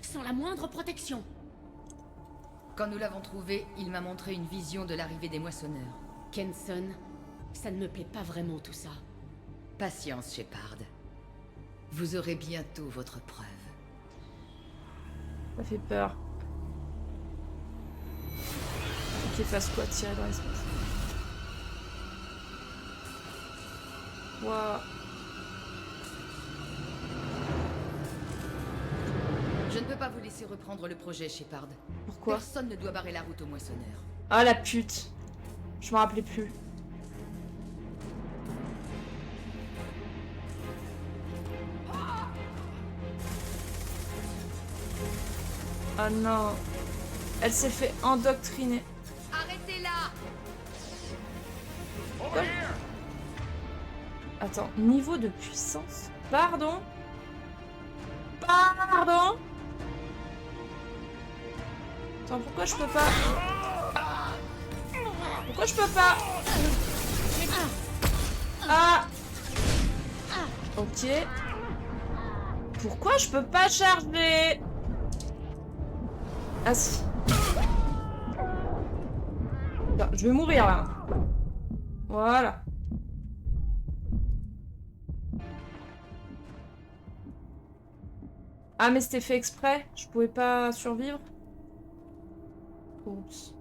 sans la moindre protection. Quand nous l'avons trouvé, il m'a montré une vision de l'arrivée des moissonneurs. Kenson, ça ne me plaît pas vraiment tout ça. Patience, Shepard. Vous aurez bientôt votre preuve. Ça fait peur. Faut qu'il fasse quoi? Tirer dans l'espace. Waouh! Je ne peux pas vous laisser reprendre le projet, Shepard. Pourquoi? Personne ne doit barrer la route aux moissonneurs. Ah la pute! Je m'en rappelais plus. Oh non! Elle s'est fait endoctriner. Arrêtez-la! Quoi? Attends, niveau de puissance? Pardon? Pardon? Attends, pourquoi je peux pas? Pourquoi je peux pas? Ah! Ok. Pourquoi je peux pas charger? Ah si. Putain, je vais mourir là. Voilà. Ah mais c'était fait exprès? Je pouvais pas survivre? Oups.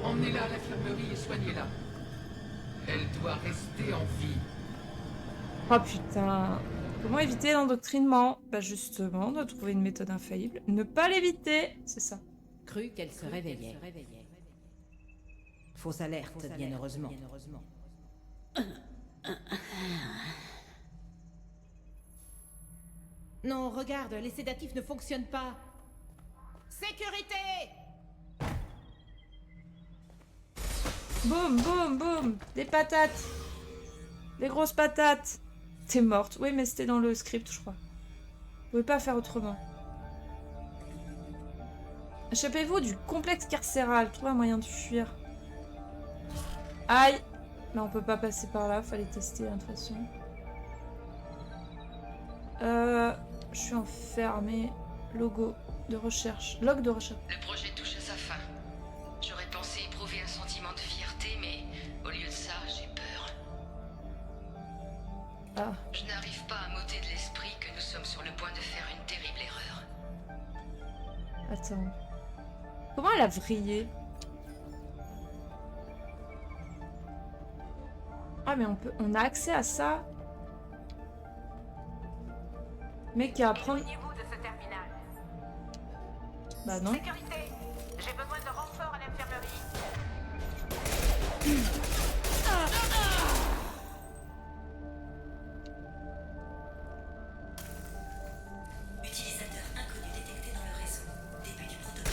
Emmenez-la à l'infirmerie et soignez-la. Elle doit rester en vie. Oh putain. Comment éviter l'endoctrinement? Bah justement, de trouver une méthode infaillible. Ne pas l'éviter, c'est ça. Cru qu'elle se réveillait. Fausse alerte, bien heureusement. Non, regarde, les sédatifs ne fonctionnent pas. Sécurité! Boum, boum, boum. Des patates. Des grosses patates. T'es morte. Oui, mais c'était dans le script, je crois. pouvez pas faire autrement. Échappez-vous du complexe carcéral. Trouvez un moyen de fuir. Aïe! Là, on peut pas passer par là. Fallait tester, hein, de toute façon. Je suis enfermée. Logo de recherche. Log de recherche. Le projet touche à sa fin. J'aurais pensé éprouver un sentiment de fierté, mais au lieu de ça, j'ai peur. Ah. Je n'arrive pas à m'ôter de l'esprit que nous sommes sur le point de faire une terrible erreur. Attends. Comment elle a vrillé? Ah mais on a accès à ça. Mec qui a à prendre... Éloignez-vous de ce terminal. Bah non. Sécurité, j'ai besoin de renfort à l'infirmerie. Utilisateur inconnu détecté dans le réseau. Début du protocole.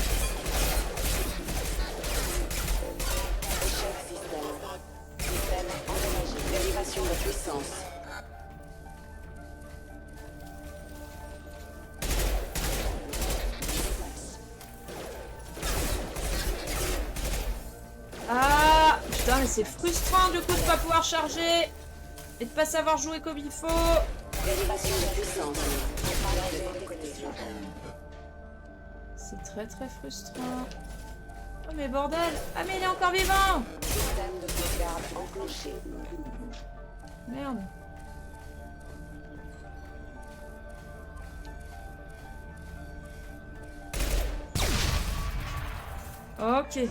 Échec système. Système endommagé. Dérivation de puissance. Ah putain, mais c'est frustrant du coup de pas pouvoir charger et de pas savoir jouer comme il faut. Dérivation de puissance. C'est très très frustrant. Oh mais bordel! Ah mais il est encore vivant! Système de sauvegarde enclenché. Merde. Ok.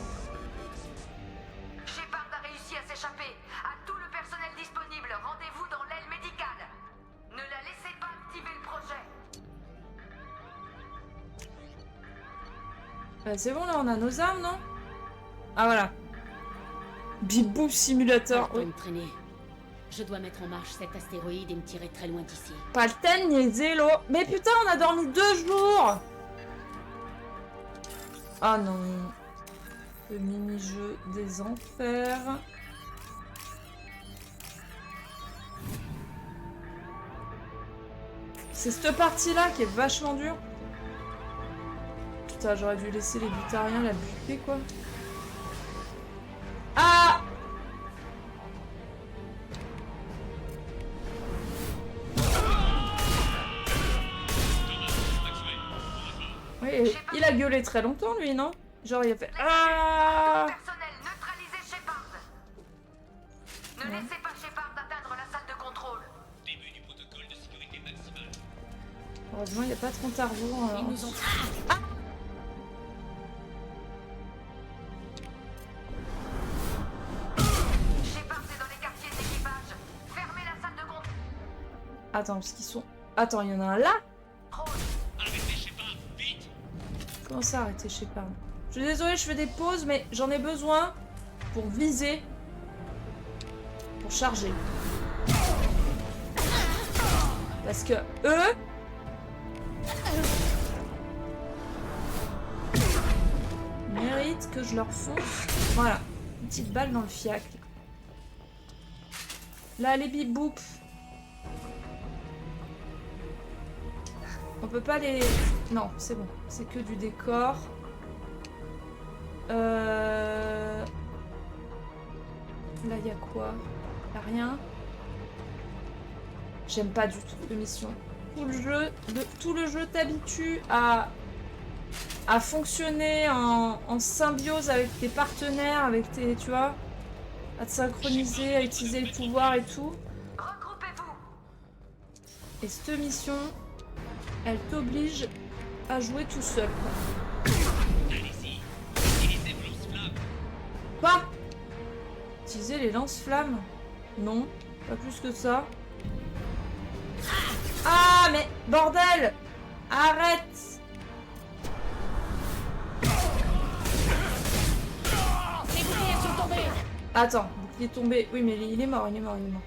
Shepard a réussi à s'échapper. À tout le personnel disponible, rendez-vous dans l'aile médicale. Ne la laissez pas activer le projet. C'est bon là, on a nos armes, non? Ah voilà. Bibou simulateur. Pas le temps de traîner. Je dois mettre en marche cet astéroïde et me tirer très loin d'ici. Pas le temps ni zélo. Mais putain, on a dormi 2 jours. Ah non. Le mini-jeu des enfers. C'est cette partie-là qui est vachement dure. Putain, j'aurais dû laisser les butariens la buter, quoi. Ah! Oui, il a gueulé très longtemps, lui, non? Genre, il a fait... Ah! Personnel, neutralisez Shepard. Ne laissez pas Shepard atteindre la salle de contrôle. Début du protocole de sécurité maximale. Heureusement, il n'y a pas de compte à rebours. Ils nous ont... Shepard est dans les quartiers d'équipage. Fermez la salle de contrôle. Attends, parce qu'ils sont... Attends, il y en a un là? Arrêtez Shepard, vite! Comment ça, arrêter Shepard? Je suis désolée, je fais des pauses, mais j'en ai besoin pour viser. Pour charger. Parce que eux... méritent que je leur fonce. Voilà. Une petite balle dans le fiac. Là, les biboup. On peut pas les... Non, c'est bon. C'est que du décor. Là, il y a quoi? Y a rien. J'aime pas du tout de mission. Tout le jeu t'habitue à fonctionner en symbiose avec tes partenaires, avec tes... Tu vois? À te synchroniser, à utiliser le pouvoir et tout. Regroupez-vous. Et cette mission, elle t'oblige à jouer tout seul. Allez-y, utilisez vos lance-flammes. Quoi? Utiliser les lance-flammes? Non, pas plus que ça. Ah, mais bordel! Arrête! Les boucliers sont tombés. Attends, il est tombé. Oui, mais il est mort, il est mort, il est mort.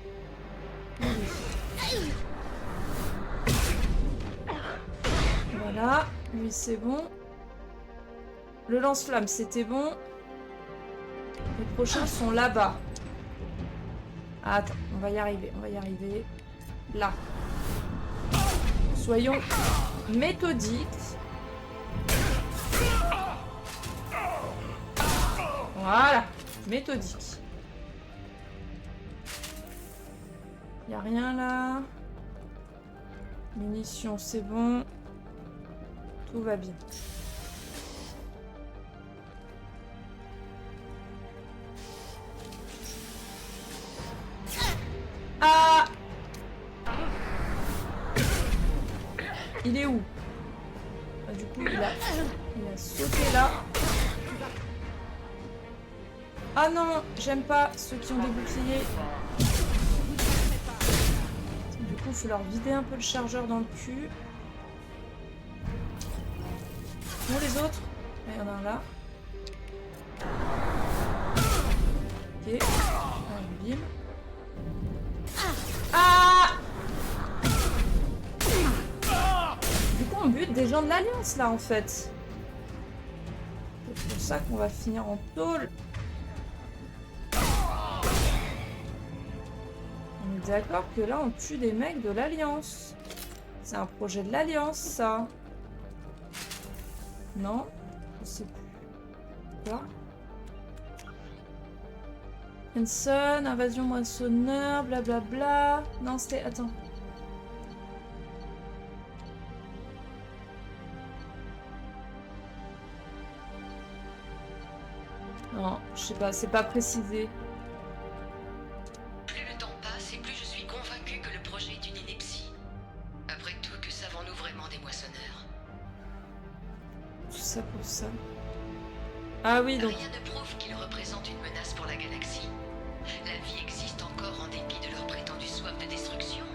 Voilà, lui c'est bon. Le lance-flamme, c'était bon. Les prochains sont là-bas. Attends, on va y arriver, on va y arriver. Là. Soyons méthodiques. Voilà, méthodique. Y a rien là. Munitions, c'est bon. Tout va bien. Ah! Il est où? Ah, du coup, il a sauté là. Ah non, j'aime pas ceux qui ont des boucliers. Du coup, il faut leur vider un peu le chargeur dans le cul. Où les autres? Il y en a un là. Ok. Ah, bim. Ah! Du coup, on bute des gens de l'Alliance là en fait. C'est pour ça qu'on va finir en tôle. On est d'accord que là on tue des mecs de l'Alliance. C'est un projet de l'Alliance ça. Non? Je sais plus. Quoi? Hanson, invasion moissonneur, blablabla. Non, c'était... Attends. Non, je sais pas, c'est pas précisé. Plus le temps passe et plus je suis convaincue que le projet est une ineptie. Après tout, que savons-nous vraiment des moissonneurs? Tout ça pour ça. Ah oui, donc... Rien ne prouve qu'ils représentent une menace pour la galaxie. La vie existe encore en dépit de leur prétendue soif de destruction,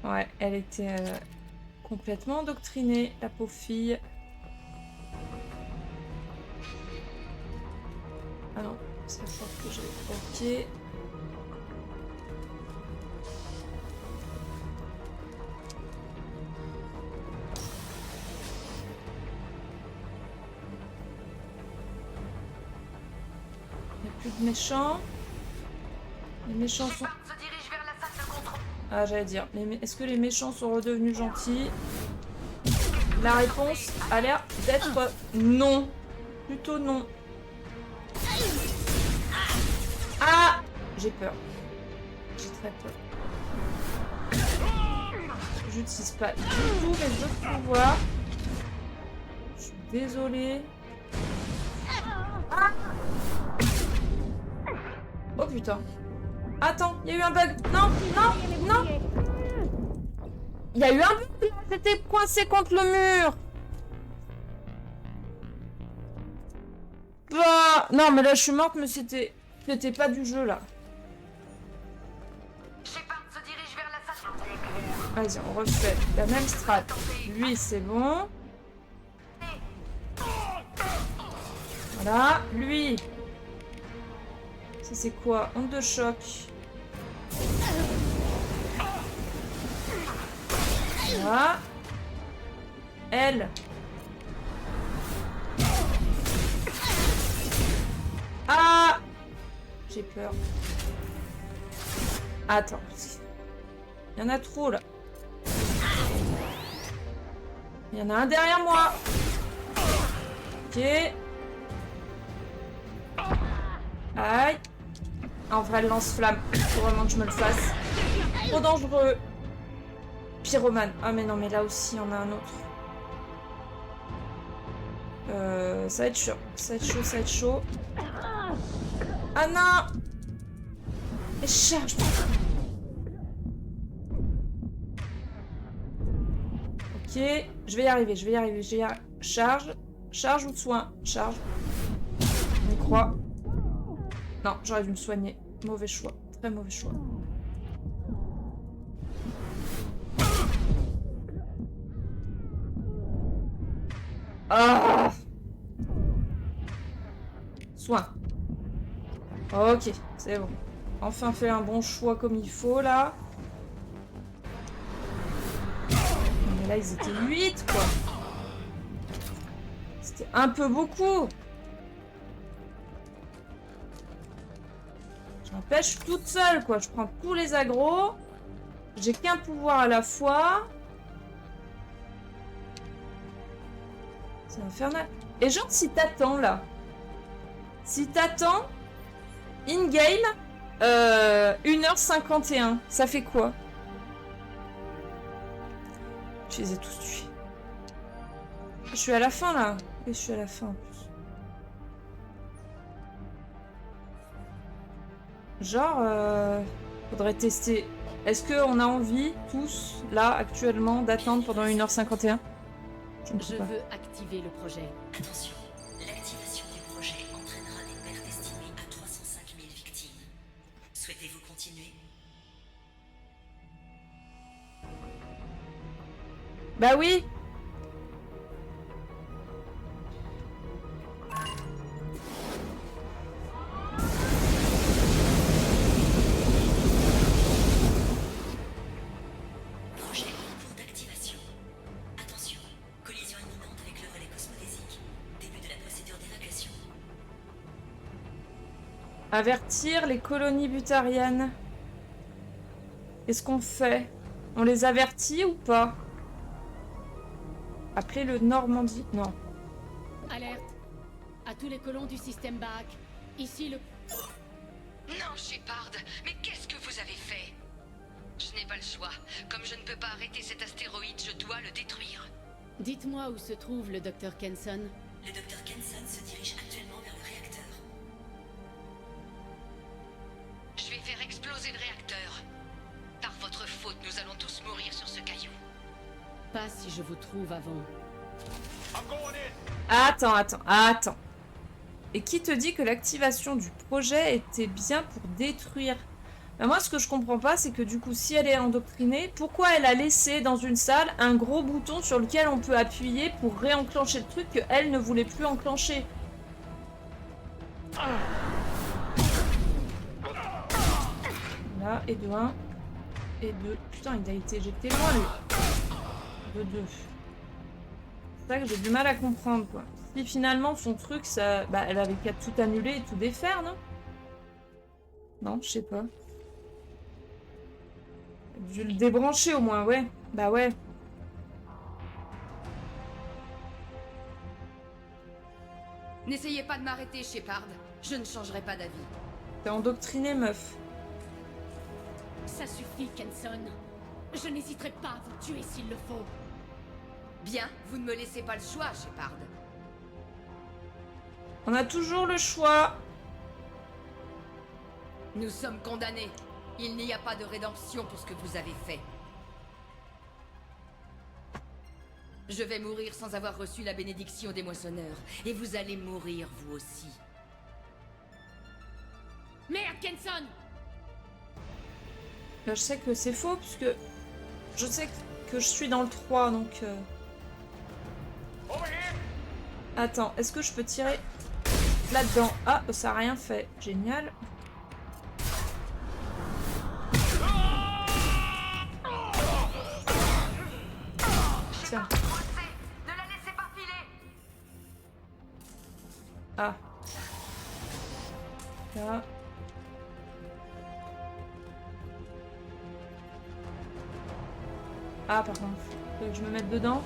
non? Ouais, elle était complètement endoctrinée, la pauvre fille. Ah non, c'est la fois que j'ai... Ok. Il n'y a plus de méchants. Les méchants sont... Ah, j'allais dire, est-ce que les méchants sont redevenus gentils? La réponse a l'air d'être non. Plutôt non. Ah! J'ai peur. J'ai très peur. J'utilise pas du tout mes autres pouvoirs. Je suis désolée. Ah! Oh putain. Attends, il y a eu un bug. Non, non, non. Il y a eu un bug là. J'étais coincé contre le mur. Bah, non, mais là je suis morte, mais c'était pas du jeu là. Vas-y, on refait la même strat. Lui, c'est bon. Voilà, lui. Ça c'est quoi? Onde de choc. Voilà. Elle. Ah! J'ai peur. Attends. Il y en a trop là. Il y en a un derrière moi. Ok. Aïe. En vrai, le lance-flamme. Faut vraiment que je me le fasse. Trop dangereux. Pyromane. Ah mais non, mais là aussi, il y en a un autre. Ça va être chaud. Ça va être chaud, ça va être chaud. Ah non! Et charge. Ok. Je vais y arriver, je vais y arriver. Charge. Charge ou soin? Charge. On y croit. Non, j'aurais dû me soigner. Mauvais choix. Très mauvais choix. Ah! Soin. Ok, c'est bon. Enfin fait un bon choix comme il faut là. Mais là ils étaient 8 quoi. C'était un peu beaucoup. N'empêche, toute seule, quoi. Je prends tous les agros. J'ai qu'un pouvoir à la fois. C'est infernal. Et genre, si t'attends, là. Si t'attends, in-game, 1h51. Ça fait quoi? Je les ai tous tués. Je suis à la fin, là. Et je suis à la fin, en plus. Genre, faudrait tester. Est-ce qu'on a envie, tous, là, actuellement, d'attendre pendant 1h51? Je veux activer le projet. Attention, l'activation du projet entraînera des pertes estimées à 305 000 victimes. Souhaitez-vous continuer? Bah oui. Projet en cours d'activation. Attention, collision imminente avec le relais cosmodésique. Début de la procédure d'évacuation. Avertir les colonies butariennes. Qu'est-ce qu'on fait? On les avertit ou pas? Appelez le Normandie. Non. Alerte à tous les colons du système BAC. Ici le... Non, Shepard, mais qu'est-ce que vous avez fait? Je n'ai pas le choix. Comme je ne peux pas arrêter cet astéroïde, je dois le détruire. Dites-moi où se trouve le Dr. Kenson. Le Dr. Kenson se dirige actuellement vers le réacteur. Je vais faire exploser le réacteur. Par votre faute, nous allons tous mourir sur ce caillou. Pas si je vous trouve avant. Attends. Et qui te dit que l'activation du projet était bien pour détruire? Ben moi, ce que je comprends pas, c'est que du coup, si elle est endoctrinée, pourquoi elle a laissé dans une salle un gros bouton sur lequel on peut appuyer pour réenclencher le truc qu'elle ne voulait plus enclencher? Là, et de 1. Et 2. Putain, il a été éjecté loin, lui. De 2. C'est ça que j'ai du mal à comprendre, quoi. Si finalement, son truc, ça... Bah, elle avait qu'à tout annuler et tout défaire, non? Non, je sais pas. Je vais le débrancher, au moins, ouais. Bah ouais. N'essayez pas de m'arrêter, Shepard. Je ne changerai pas d'avis. T'es endoctriné, meuf. Ça suffit, Kenson. Je n'hésiterai pas à vous tuer s'il le faut. Bien, vous ne me laissez pas le choix, Shepard. On a toujours le choix. Nous sommes condamnés. Il n'y a pas de rédemption pour ce que vous avez fait. Je vais mourir sans avoir reçu la bénédiction des moissonneurs. Et vous allez mourir, vous aussi. Merde, Kenson! Là, je sais que c'est faux, puisque je sais que je suis dans le 3, donc... Attends, est-ce que je peux tirer là-dedans? Ah, ça a rien fait. Génial. Tiens. Ne la laissez pas filer. Ah. Là. Ah, par contre, faut que je me mette dedans.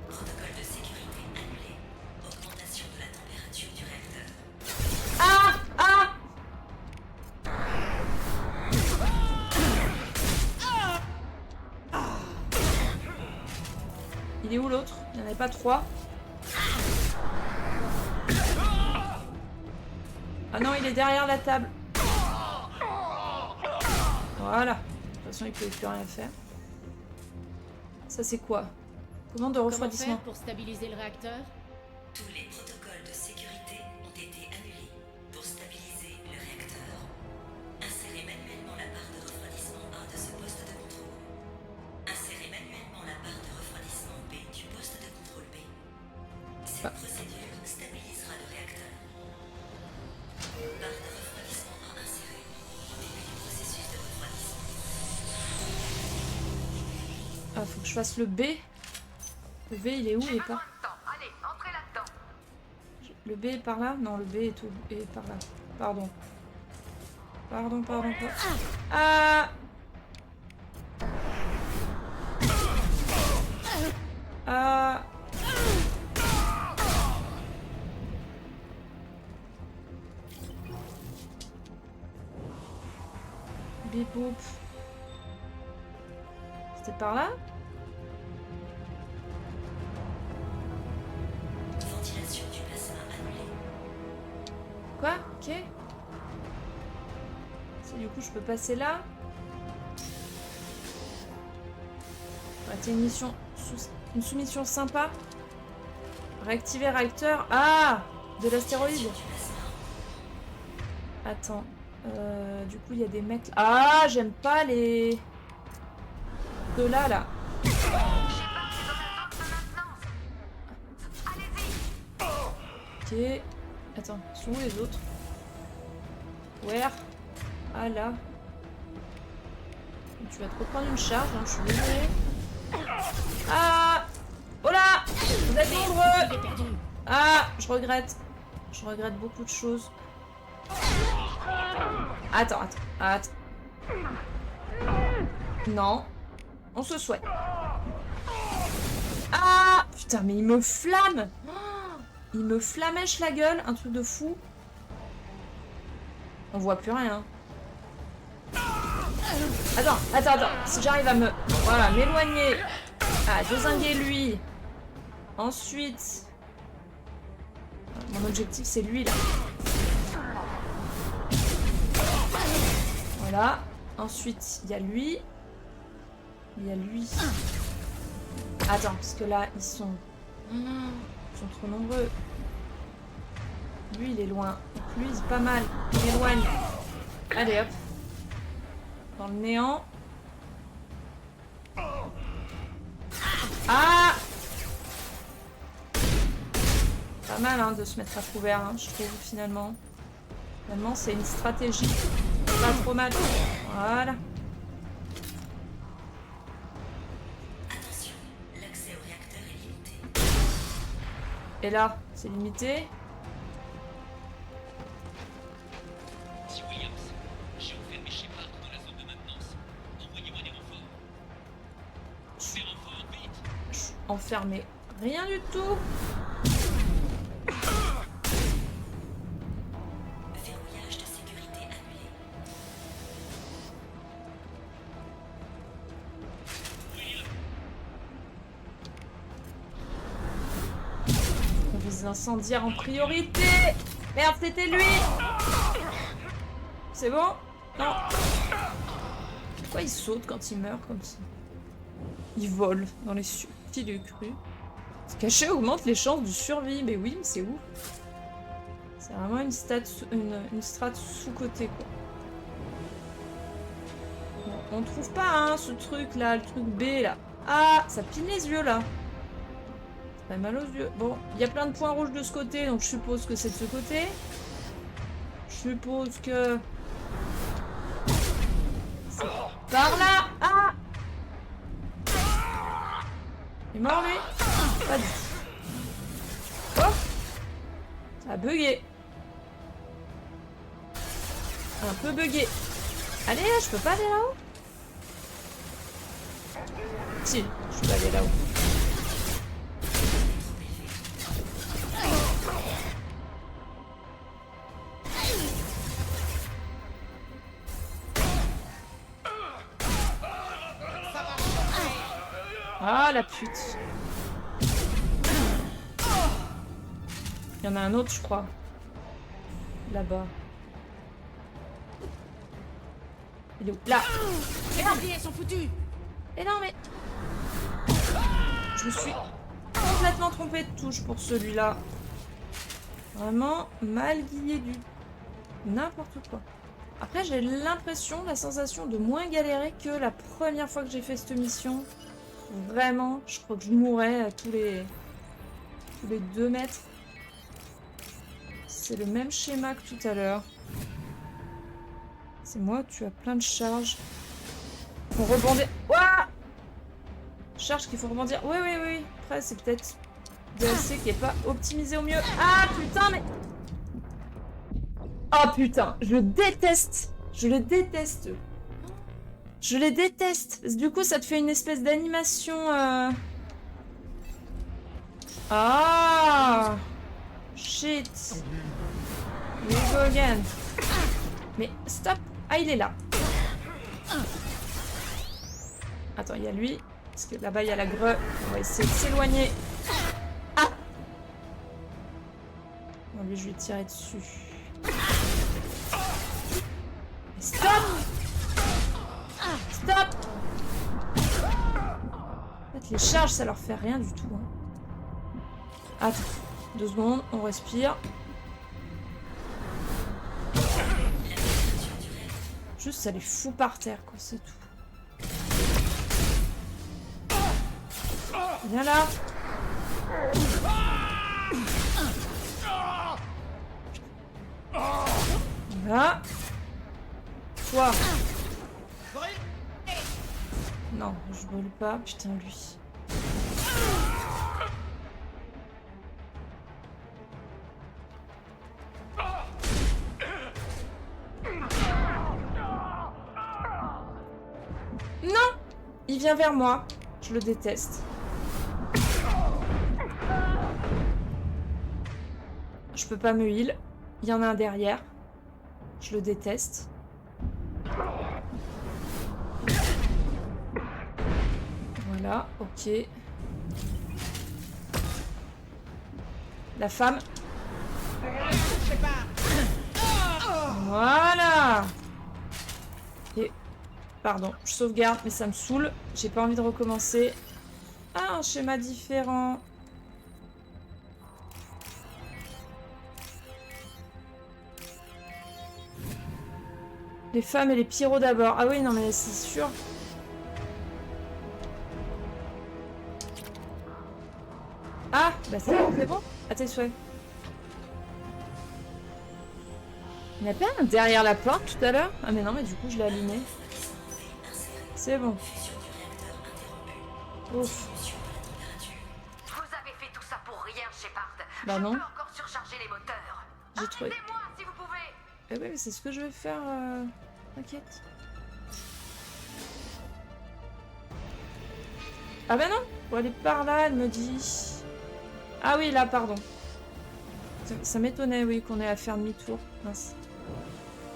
Protocole de sécurité annulé. Augmentation de la température du réacteur. Ah! Ah! Il est où l'autre? Il n'y en avait pas 3. Ah non, il est derrière la table. Voilà. De toute façon, il ne peut plus rien faire. Ça, c'est quoi? Commande de Comment refroidissement. faire pour stabiliser le réacteur? Tous les protocoles de sécurité ont été annulés. Pour stabiliser le réacteur, insérez manuellement la barre de refroidissement A de ce poste de contrôle. Insérez manuellement la barre de refroidissement B du poste de contrôle B. Cette procédure stabilisera le réacteur. Barre de refroidissement A insérée. Début du processus de refroidissement. Ah, faut que je fasse le B. Le B, il est où? Il est pas. Allez, entrez là-dedans. Le B est par là? Non, le B est par là. Pardon. Pardon. Ah! Ah! Bip boop. C'était par là? Ventilation du plasma annulée. Quoi? Ok. Si du coup je peux passer là. C'était une mission. Une soumission sympa. Réactiver réacteur. Ah! De l'astéroïde. Attends. Du coup il y a des mecs. Ah! J'aime pas les. De là. Ok. Attends, sont où les autres? Where? Ah là. Tu vas te reprendre une charge, hein, je suis désolée. Ah! Oh là! Vous êtes nombreux! Ah! Je regrette. Je regrette beaucoup de choses. Attends. Non. On se souhaite. Ah! Putain, mais il me flamme! Il me flamèche la gueule, un truc de fou. On voit plus rien. Attends. Si j'arrive à me... Voilà, m'éloigner. Ah, dézinguer lui. Ensuite... Mon objectif, c'est lui, là. Voilà. Ensuite, il y a lui. Attends, parce que là, ils sont trop nombreux. Lui, il est loin. Donc lui, c'est pas mal. Il m'éloigne. Allez, hop. Dans le néant. Ah! Pas mal, hein, de se mettre à couvert, hein, je trouve, finalement. Finalement, c'est une stratégie. Pas trop mal. Voilà. Attention, l'accès au réacteur est limité. Et là, c'est limité. Si Williams, j'ai enfermé Shepard dans la zone de maintenance. Envoyez-moi des renforts. Des renforts, vite! Je suis enfermé. Rien du tout. Verrouillage de sécurité annulé. On vise l'incendiaire en priorité. Merde, c'était lui. C'est bon? Non. Pourquoi il saute quand il meurt comme ça? Il vole dans les pieds du cru. Se cacher augmente les chances de survie. Mais oui, mais c'est ouf. C'est vraiment une strat sous-côté, quoi. Bon, on trouve pas, hein, ce truc là, le truc B là. Ah, ça pine les yeux là. Ça fait mal aux yeux. Bon, il y a plein de points rouges de ce côté, donc je suppose que c'est de ce côté. Je suppose que... c'est par là. Ah! Il est mort lui? Pas du tout. Oh! Ça a bugué. Un peu bugué. Allez, je peux pas aller là-haut? Si, je peux aller là-haut. Ah, la pute. Il y en a un autre, je crois. Là-bas. Il est où? Là. Les boucliers sont foutus. Et non, mais... je me suis complètement trompée de touche pour celui-là. Vraiment mal guillé du... n'importe quoi. Après, j'ai l'impression, la sensation de moins galérer que la première fois que j'ai fait cette mission. Vraiment, je crois que je mourrais à tous les 2 mètres. C'est le même schéma que tout à l'heure. C'est moi, tu as plein de charges. Faut rebondir. Ouah! Charge qu'il faut rebondir. Oui. Après, c'est peut-être DLC qui est pas optimisé au mieux. Ah putain, mais... Oh putain, je le déteste. Je le déteste. Je les déteste. Du coup, ça te fait une espèce d'animation... Ah shit. We go again. Mais stop. Ah, il est là. Attends, il y a lui. Parce que là-bas, il y a la greu. On va essayer de s'éloigner. Ah! Bon, lui, je vais tirer dessus. Stop! Stop! En fait, les charges, ça leur fait rien du tout. Hein. Attends. 2 secondes, on respire. Juste, ça les fout par terre, quoi, c'est tout. Viens là. Voilà. Toi. Non, je brûle pas. Putain, lui. Non! Il vient vers moi. Je le déteste. Je peux pas me heal. Il y en a un derrière. Je le déteste. Voilà, ok. La femme. Voilà. Et... Pardon, je sauvegarde, mais ça me saoule. J'ai pas envie de recommencer. Ah, un schéma différent. Les femmes et les pyros d'abord. Ah oui, non mais c'est sûr. Ah, bah c'est bon. À tes souhaits. Il n'y en a pas un derrière la porte tout à l'heure? Ah mais non, mais du coup je l'ai aligné. C'est bon. Ouf. Vous avez fait tout ça pour rien, Shepard. Bah non. Je peux encore surcharger les moteurs. J'ai trouvé. Aidez-moi si vous pouvez. Eh oui, mais c'est ce que je vais faire. T'inquiète. Ah bah non. Pour aller par là, elle me dit. Ah oui, là, pardon. Ça m'étonnait, oui, qu'on ait à faire demi-tour. Mince.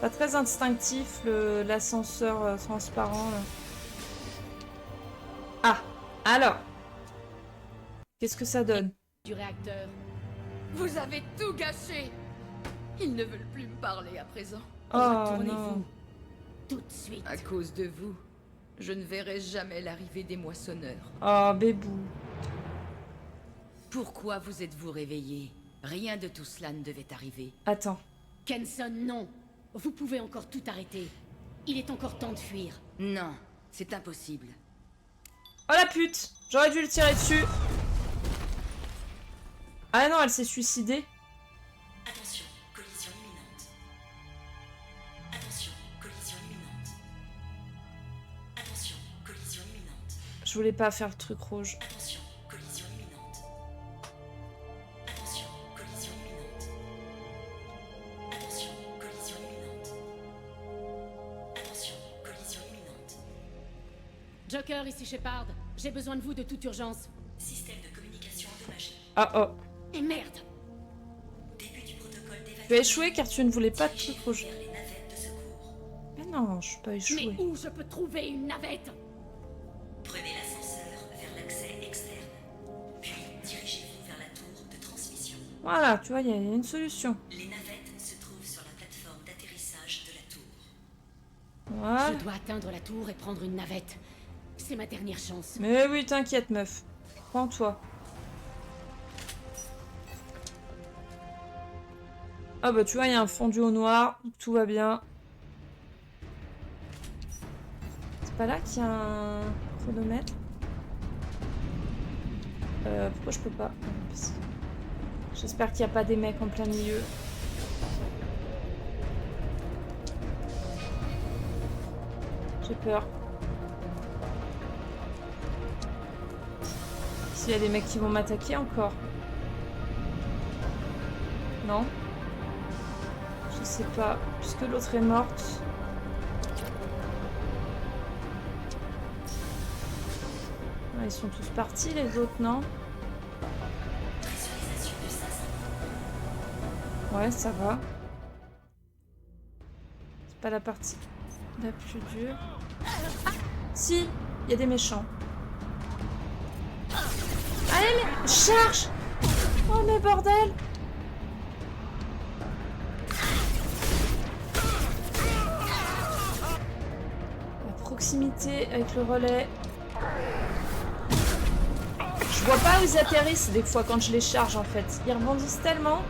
Pas très instinctif, l'ascenseur transparent. Là. Ah, alors. Qu'est-ce que ça donne? Du réacteur. Vous avez tout gâché. Ils ne veulent plus me parler à présent. Oh Retournez-vous. non. Tout de suite. À cause de vous, je ne verrai jamais l'arrivée des moissonneurs. Oh, bébou. Pourquoi vous êtes-vous réveillé? Rien de tout cela ne devait arriver. Attends. Kenson, non. Vous pouvez encore tout arrêter. Il est encore temps de fuir. Non, c'est impossible. Oh la pute! J'aurais dû le tirer dessus. Ah non, elle s'est suicidée. Attention, collision imminente. Attention, collision imminente. Attention, collision imminente. Je voulais pas faire le truc rouge. Attention, collision imminente. Attention, collision imminente. Attention, collision imminente. Attention, collision imminente. Joker, ici Shepard. J'ai besoin de vous de toute urgence. Système de communication endommagé. Ah oh. Et merde! Début du protocole d'évacuation. Tu as échoué car tu ne voulais pas de truc rouge. Vers les navettes de secours. Mais non, je suis pas Mais échoué. où je peux trouver une navette? Prenez l'ascenseur vers l'accès externe. Puis dirigez-vous vers la tour de transmission. Voilà, tu vois, il y a une solution. Les navettes se trouvent sur la plateforme d'atterrissage de la tour. Voilà. Je dois atteindre la tour et prendre une navette. C'est ma dernière chance. Mais oui, t'inquiète, meuf. Prends-toi. Ah bah tu vois, il y a un fondu au noir, donc tout va bien. C'est pas là qu'il y a un chronomètre? Pourquoi je peux pas? J'espère qu'il n'y a pas des mecs en plein milieu. J'ai peur. S'il y a des mecs qui vont m'attaquer encore. Non. Je sais pas. Puisque l'autre est morte. Ah, ils sont tous partis les autres, non? Ouais, ça va. C'est pas la partie la plus dure. Si, il y a des méchants. Allez, charge! Oh mais bordel! La proximité avec le relais. Je vois pas où ils atterrissent des fois quand je les charge en fait. Ils rebondissent tellement.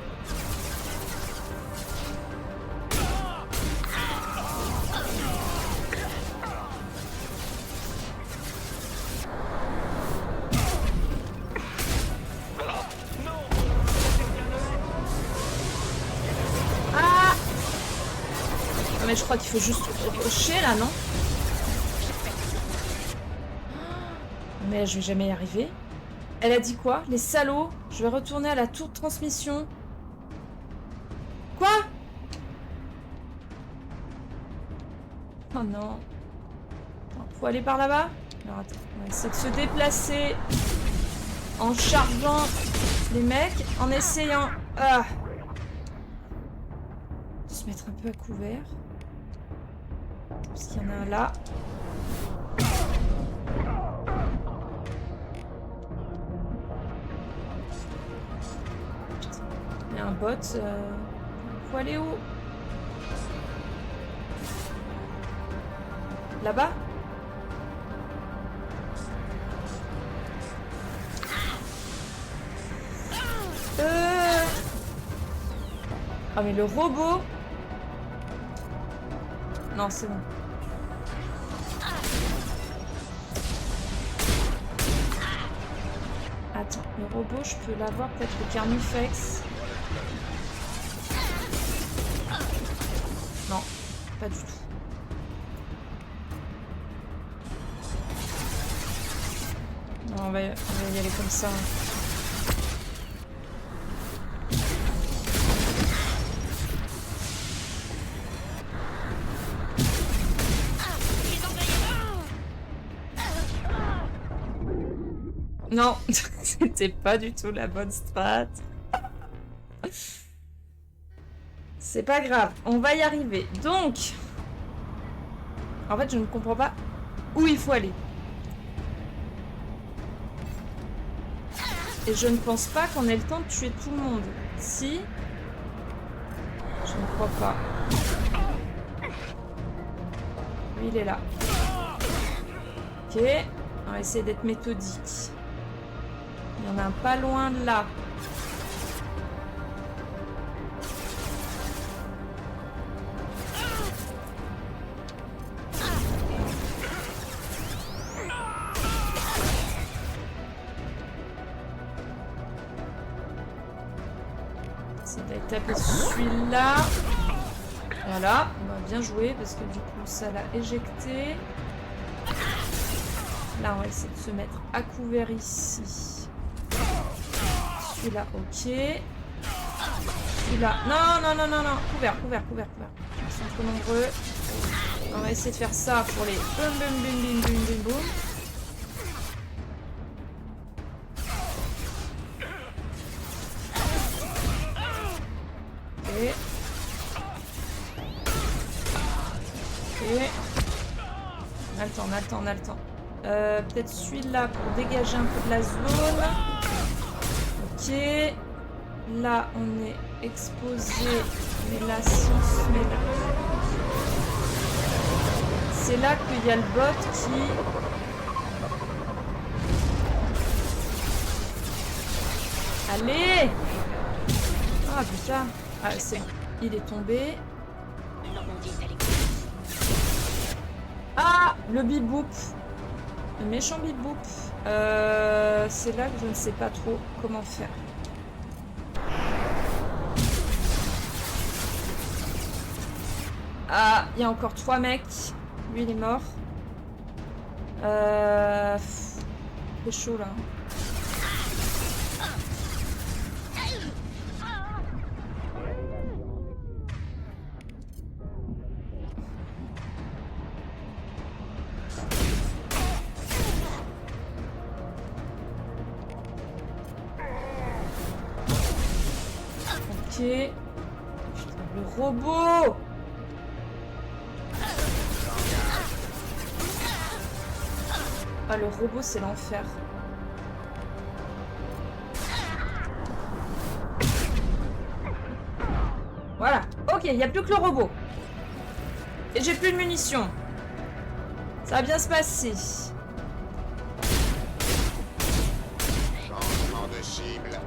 Ah! Mais je crois qu'il faut juste rusher là, non? Mais je vais jamais y arriver. Elle a dit quoi? Les salauds, je vais retourner à la tour de transmission. Quoi? Oh non. Attends, faut aller par là-bas? Alors attends, on va essayer de se déplacer en chargeant les mecs, en essayant de se mettre un peu à couvert. Parce qu'il y en a un là. Il y a un bot. Faut aller où? Là-bas? Ah mais le robot. Non, c'est bon. Attends, le robot, je peux l'avoir peut-être le Carnifex. Non, pas du tout. Non, on va y aller comme ça. Non, c'était pas du tout la bonne strat. C'est pas grave, on va y arriver. Donc, en fait, je ne comprends pas où il faut aller. Et je ne pense pas qu'on ait le temps de tuer tout le monde. Si. Je ne crois pas. Lui, il est là. Ok, on va essayer d'être méthodique. Il y en a un pas loin de là. C'est d'aller taper celui-là. Voilà, on va bien jouer parce que du coup ça l'a éjecté. Là, on va essayer de se mettre à couvert ici. Celui-là, ok. Celui-là, non, non, non, non, non. Couvert, couvert, couvert, couvert. Ils sont trop nombreux. On va essayer de faire ça pour les boum, boum, boum, boum, boum, boum, boum. Ok. Ok. On a le temps, on a le temps, on a le temps. Peut-être celui-là pour dégager un peu de la zone. Ok. Là, on est exposé. Mais là, si on se met là. C'est là qu'il y a le bot qui... Allez! Ah putain. Ah, c'est bon. Il est tombé. Ah! Le bip-boop. Le méchant bip-boop. C'est là que je ne sais pas trop comment faire. Ah, il y a encore 3 mecs. Lui, il est mort. C'est chaud, là. Putain, le robot! Ah, le robot, c'est l'enfer. Voilà. Ok, il n'y a plus que le robot. Et j'ai plus de munitions. Ça va bien se passer. Changement de cible.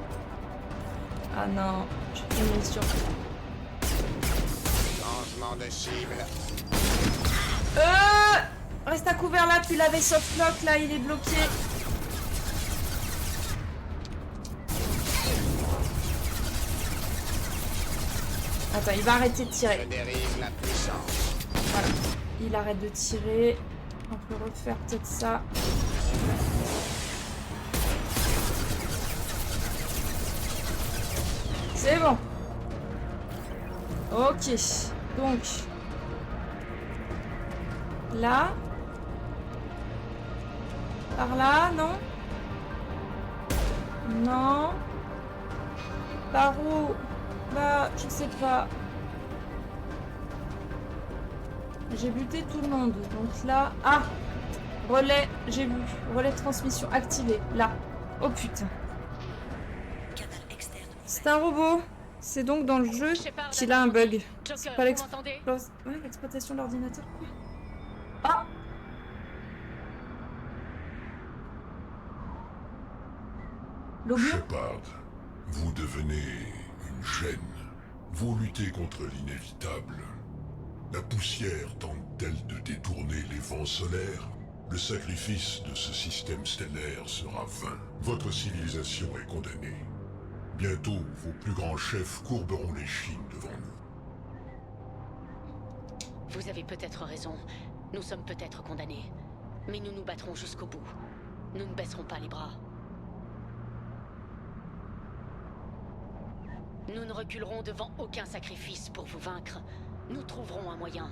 Ah non, j'ai plus de munitions. Changement de cible. Reste à couvert là, tu l'avais softlock là, il est bloqué. Attends, il va arrêter de tirer. Je dérive la puissance. Voilà, il arrête de tirer. On peut refaire peut-être ça. C'est bon. Ok, donc... Là. Par là, non? Non. Par où? Bah, je sais pas. J'ai buté tout le monde. Donc là... Ah! Relais, j'ai vu. Relais de transmission activé. Là. Oh putain. C'est un robot. C'est donc dans le jeu qu'il a un bug. C'est pas l'exploitation de l'ordinateur. Ah! Shepard, vous devenez une gêne. Vous luttez contre l'inévitable. La poussière tente-t-elle de détourner les vents solaires? Le sacrifice de ce système stellaire sera vain. Votre civilisation est condamnée. Bientôt, vos plus grands chefs courberont les chines devant nous. Vous avez peut-être raison. Nous sommes peut-être condamnés. Mais nous nous battrons jusqu'au bout. Nous ne baisserons pas les bras. Nous ne reculerons devant aucun sacrifice pour vous vaincre. Nous trouverons un moyen.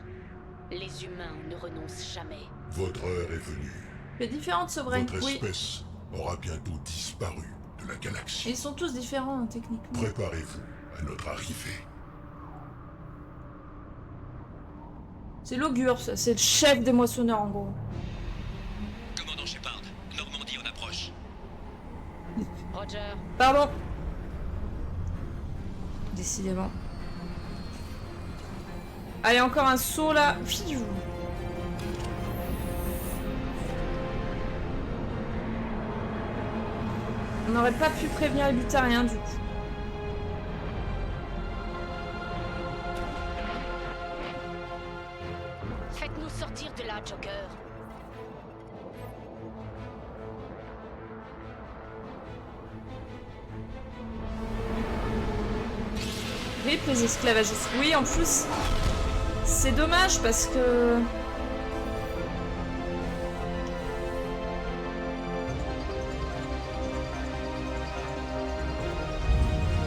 Les humains ne renoncent jamais. Votre heure est venue. C'est différent de ce vrai. Votre espèce aura bientôt disparu de la galaxie. Ils sont tous différents, hein, techniquement. Préparez-vous à notre arrivée. C'est l'augure, ça. C'est le chef des moissonneurs, en gros. Commandant Shepard, Normandie en approche. Roger. Pardon. Décidément. Allez, encore un saut, là. Fiou. On n'aurait pas pu prévenir les butariens, du coup. Faites-nous sortir de là, Joker. RIP les esclavagistes. Oui, en plus, c'est dommage parce que...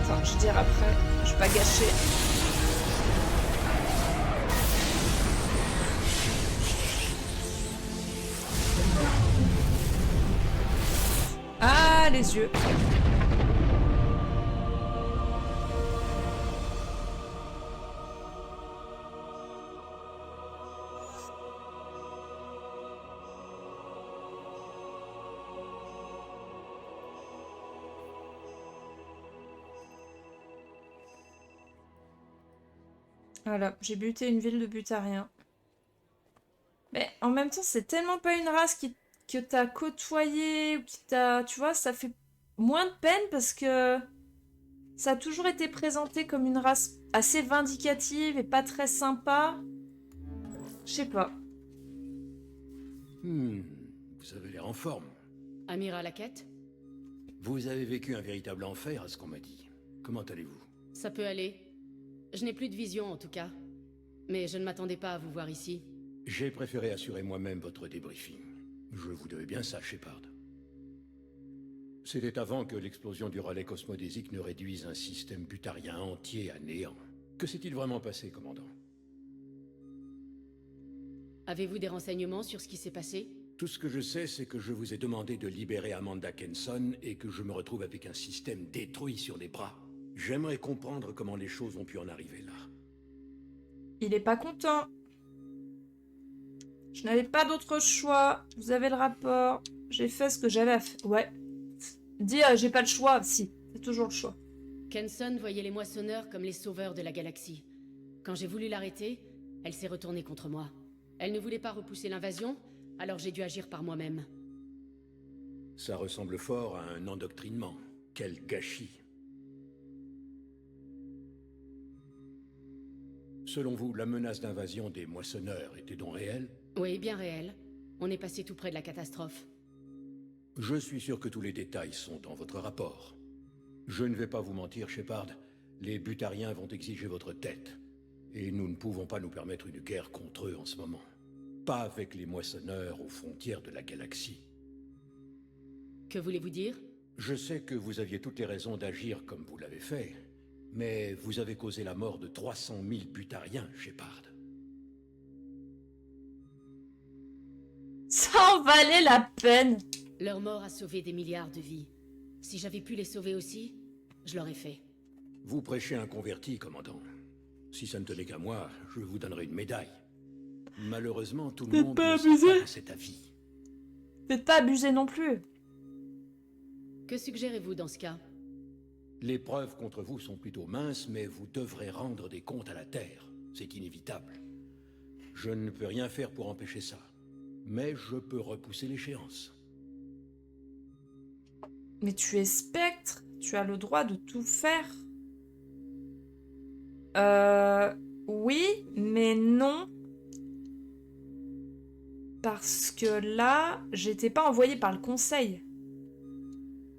Attends, je dirai après. Je vais pas gâcher. Ah, les yeux. Voilà, j'ai buté une ville de butariens. Mais en même temps, c'est tellement pas une race que t'as côtoyé ou qui t'a... Tu vois, ça fait moins de peine parce que ça a toujours été présenté comme une race assez vindicative et pas très sympa. Je sais pas. Vous avez l'air en forme. Amiral Hackett? Vous avez vécu un véritable enfer, à ce qu'on m'a dit. Comment allez-vous? Ça peut aller. Je n'ai plus de vision, en tout cas. Mais je ne m'attendais pas à vous voir ici. J'ai préféré assurer moi-même votre débriefing. Je vous devais bien ça, Shepard. C'était avant que l'explosion du relais cosmodésique ne réduise un système butarien entier à néant. Que s'est-il vraiment passé, commandant? Avez-vous des renseignements sur ce qui s'est passé? Tout ce que je sais, c'est que je vous ai demandé de libérer Amanda Kenson et que je me retrouve avec un système détruit sur les bras. J'aimerais comprendre comment les choses ont pu en arriver là. Il est pas content. Je n'avais pas d'autre choix. Vous avez le rapport. J'ai fait ce que j'avais à faire. Ouais. Dis, j'ai pas le choix. Si, c'est toujours le choix. Kenson voyait les moissonneurs comme les sauveurs de la galaxie. Quand j'ai voulu l'arrêter, elle s'est retournée contre moi. Elle ne voulait pas repousser l'invasion, alors j'ai dû agir par moi-même. Ça ressemble fort à un endoctrinement. Quel gâchis. Selon vous, la menace d'invasion des moissonneurs était donc réelle? Oui, bien réelle. On est passé tout près de la catastrophe. Je suis sûr que tous les détails sont dans votre rapport. Je ne vais pas vous mentir, Shepard. Les Butariens vont exiger votre tête. Et nous ne pouvons pas nous permettre une guerre contre eux en ce moment. Pas avec les moissonneurs aux frontières de la galaxie. Que voulez-vous dire? Je sais que vous aviez toutes les raisons d'agir comme vous l'avez fait, mais vous avez causé la mort de 300 000 Butariens, Shepard. Ça en valait la peine. Leur mort a sauvé des milliards de vies. Si j'avais pu les sauver aussi, je l'aurais fait. Vous prêchez un converti, commandant. Si ça ne tenait qu'à moi, je vous donnerais une médaille. Malheureusement, tout le monde ne sera pas de cet avis. Faites pas abuser non plus. Que suggérez-vous dans ce cas? Les preuves contre vous sont plutôt minces, mais vous devrez rendre des comptes à la Terre. C'est inévitable. Je ne peux rien faire pour empêcher ça. Mais je peux repousser l'échéance. Mais tu es Spectre. Tu as le droit de tout faire. Oui, mais non. Parce que là, j'étais pas envoyée par le Conseil.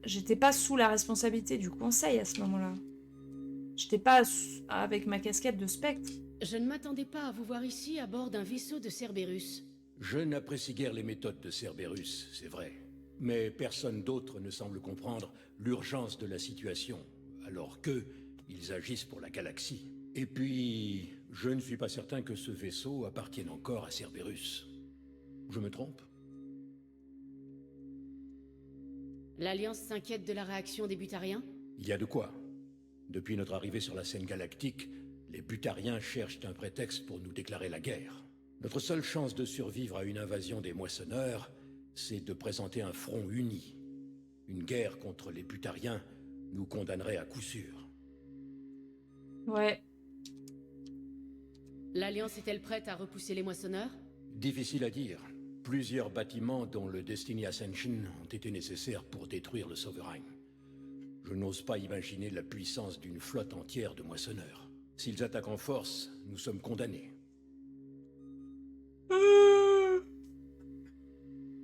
J'étais pas sous la responsabilité du Conseil à ce moment-là. J'étais pas avec ma casquette de Spectre. Je ne m'attendais pas à vous voir ici à bord d'un vaisseau de Cerberus. Je n'apprécie guère les méthodes de Cerberus, c'est vrai. Mais personne d'autre ne semble comprendre l'urgence de la situation, alors qu'eux, ils agissent pour la galaxie. Et puis, je ne suis pas certain que ce vaisseau appartienne encore à Cerberus. Je me trompe? L'Alliance s'inquiète de la réaction des Butariens? Il y a de quoi. Depuis notre arrivée sur la scène galactique, les Butariens cherchent un prétexte pour nous déclarer la guerre. Notre seule chance de survivre à une invasion des moissonneurs, c'est de présenter un front uni. Une guerre contre les Butariens nous condamnerait à coup sûr. Ouais. L'Alliance est-elle prête à repousser les moissonneurs? Difficile à dire. Plusieurs bâtiments, dont le Destiny Ascension, ont été nécessaires pour détruire le Sovereign. Je n'ose pas imaginer la puissance d'une flotte entière de moissonneurs. S'ils attaquent en force, nous sommes condamnés.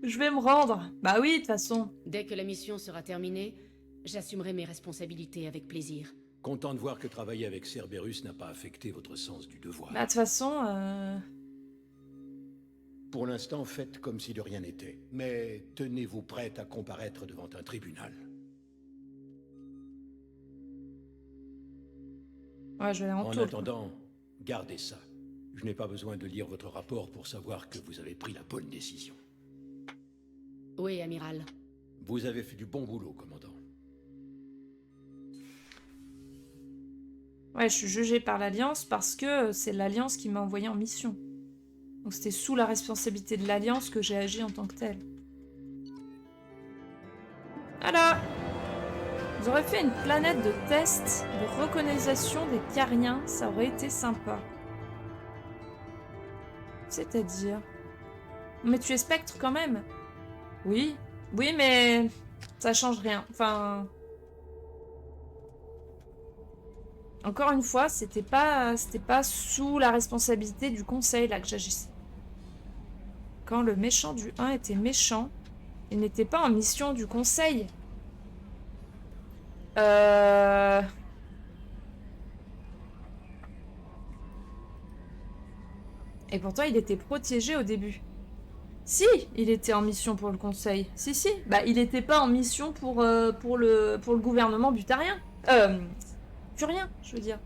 Je vais me rendre. Bah oui, de toute façon. Dès que la mission sera terminée, j'assumerai mes responsabilités avec plaisir. Content de voir que travailler avec Cerberus n'a pas affecté votre sens du devoir. Bah de toute façon, Pour l'instant, faites comme si de rien n'était. Mais tenez-vous prête à comparaître devant un tribunal. ouais, je vais en En taule. attendant, gardez ça. Je n'ai pas besoin de lire votre rapport pour savoir que vous avez pris la bonne décision. Oui, amiral. Vous avez fait du bon boulot, commandant. Ouais, je suis jugée par l'Alliance parce que c'est l'Alliance qui m'a envoyée en mission. Donc c'était sous la responsabilité de l'Alliance que j'ai agi en tant que telle. Voilà. Vous aurez fait une planète de test de reconnaissance des Cariens, ça aurait été sympa. C'est-à-dire... Mais tu es Spectre quand même. Oui. Oui, mais... ça change rien. Enfin... Encore une fois, c'était pas sous la responsabilité du Conseil là que j'agissais. Quand le méchant du 1 était méchant, il n'était pas en mission du Conseil. Et pourtant, il était protégé au début. Si, il était en mission pour le Conseil. Si, si. Bah, il n'était pas en mission pour le gouvernement butarien. Curien, je veux dire.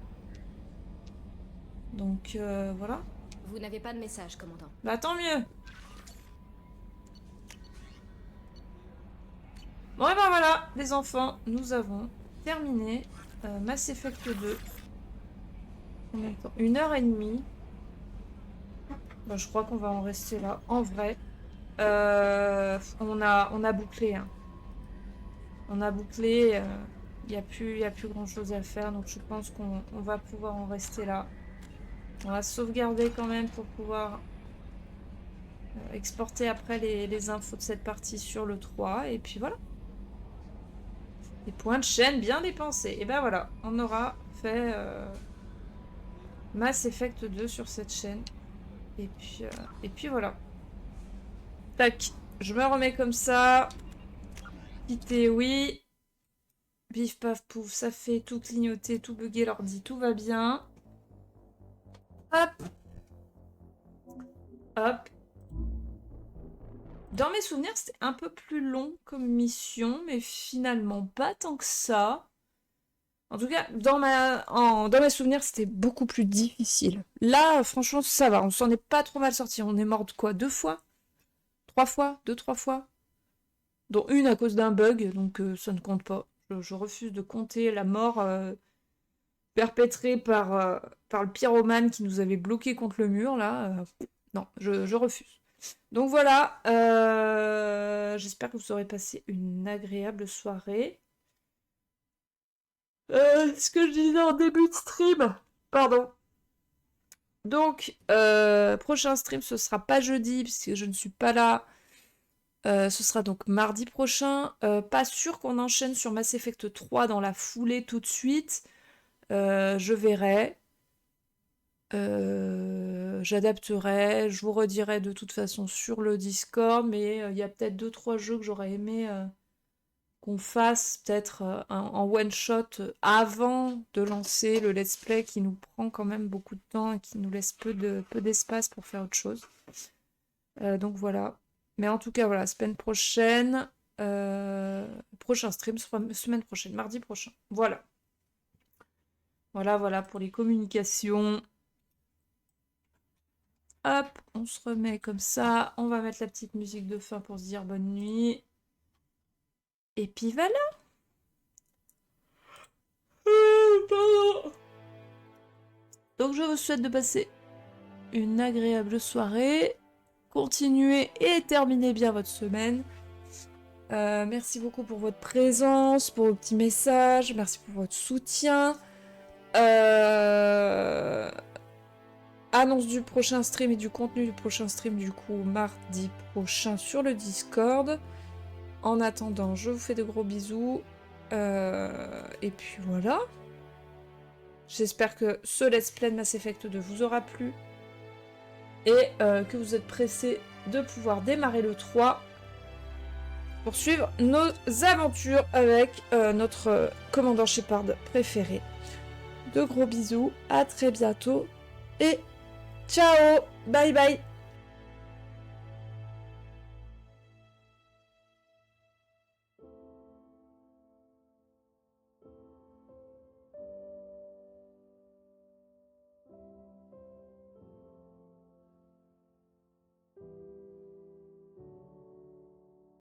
Donc, voilà. Vous n'avez pas de message, commandant. Bah, tant mieux. Bon, et ben voilà, les enfants, nous avons terminé. Mass Effect 2. Combien de temps ? 1h30. Bah, je crois qu'on va en rester là. En vrai, on a bouclé. Hein. On a bouclé. Il n'y a plus grand chose à faire. Donc je pense qu'on va pouvoir en rester là. On va sauvegarder quand même pour pouvoir exporter après les infos de cette partie sur le 3. Et puis voilà. Des points de chaîne bien dépensés. Et ben voilà, on aura fait Mass Effect 2 sur cette chaîne. Et puis voilà. Tac, je me remets comme ça. Quitter, oui. Bif, paf, pouf, ça fait tout clignoter, tout bugger l'ordi, tout va bien. Hop. Hop. Dans mes souvenirs, c'était un peu plus long comme mission, mais finalement pas tant que ça. En tout cas, dans mes souvenirs, c'était beaucoup plus difficile. Là, franchement, ça va. On s'en est pas trop mal sorti. On est mort de quoi? 2 fois? 3 fois? 2-3 fois? Dont une à cause d'un bug, donc ça ne compte pas. Je refuse de compter la mort perpétrée par le pyromane qui nous avait bloqué contre le mur, là. Non, je refuse. Donc voilà, j'espère que vous aurez passé une agréable soirée. Ce que je disais en début de stream, pardon. Donc, prochain stream, ce sera pas jeudi, puisque je ne suis pas là. Ce sera donc mardi prochain. Pas sûr qu'on enchaîne sur Mass Effect 3 dans la foulée tout de suite. Je verrai. J'adapterai. Je vous redirai de toute façon sur le Discord. Mais il y a peut-être 2-3 jeux que j'aurais aimé qu'on fasse peut-être en one-shot avant de lancer le let's play qui nous prend quand même beaucoup de temps et qui nous laisse peu d'espace pour faire autre chose. Donc voilà. Mais en tout cas, voilà, semaine prochaine, prochain stream sera semaine prochaine, mardi prochain. Voilà. Voilà pour les communications. Hop, on se remet comme ça. On va mettre la petite musique de fin pour se dire bonne nuit. Et puis voilà. Donc je vous souhaite de passer une agréable soirée. Continuez et terminez bien votre semaine. Merci beaucoup pour votre présence, pour vos petits messages. Merci pour votre soutien. Annonce du prochain stream et du contenu du prochain stream, du coup, mardi prochain sur le Discord. En attendant, je vous fais de gros bisous. Et puis voilà. J'espère que ce let's play de Mass Effect 2 vous aura plu. Et que vous êtes pressés de pouvoir démarrer le 3 pour suivre nos aventures avec notre commandant Shepard préféré. De gros bisous, à très bientôt et ciao, bye bye.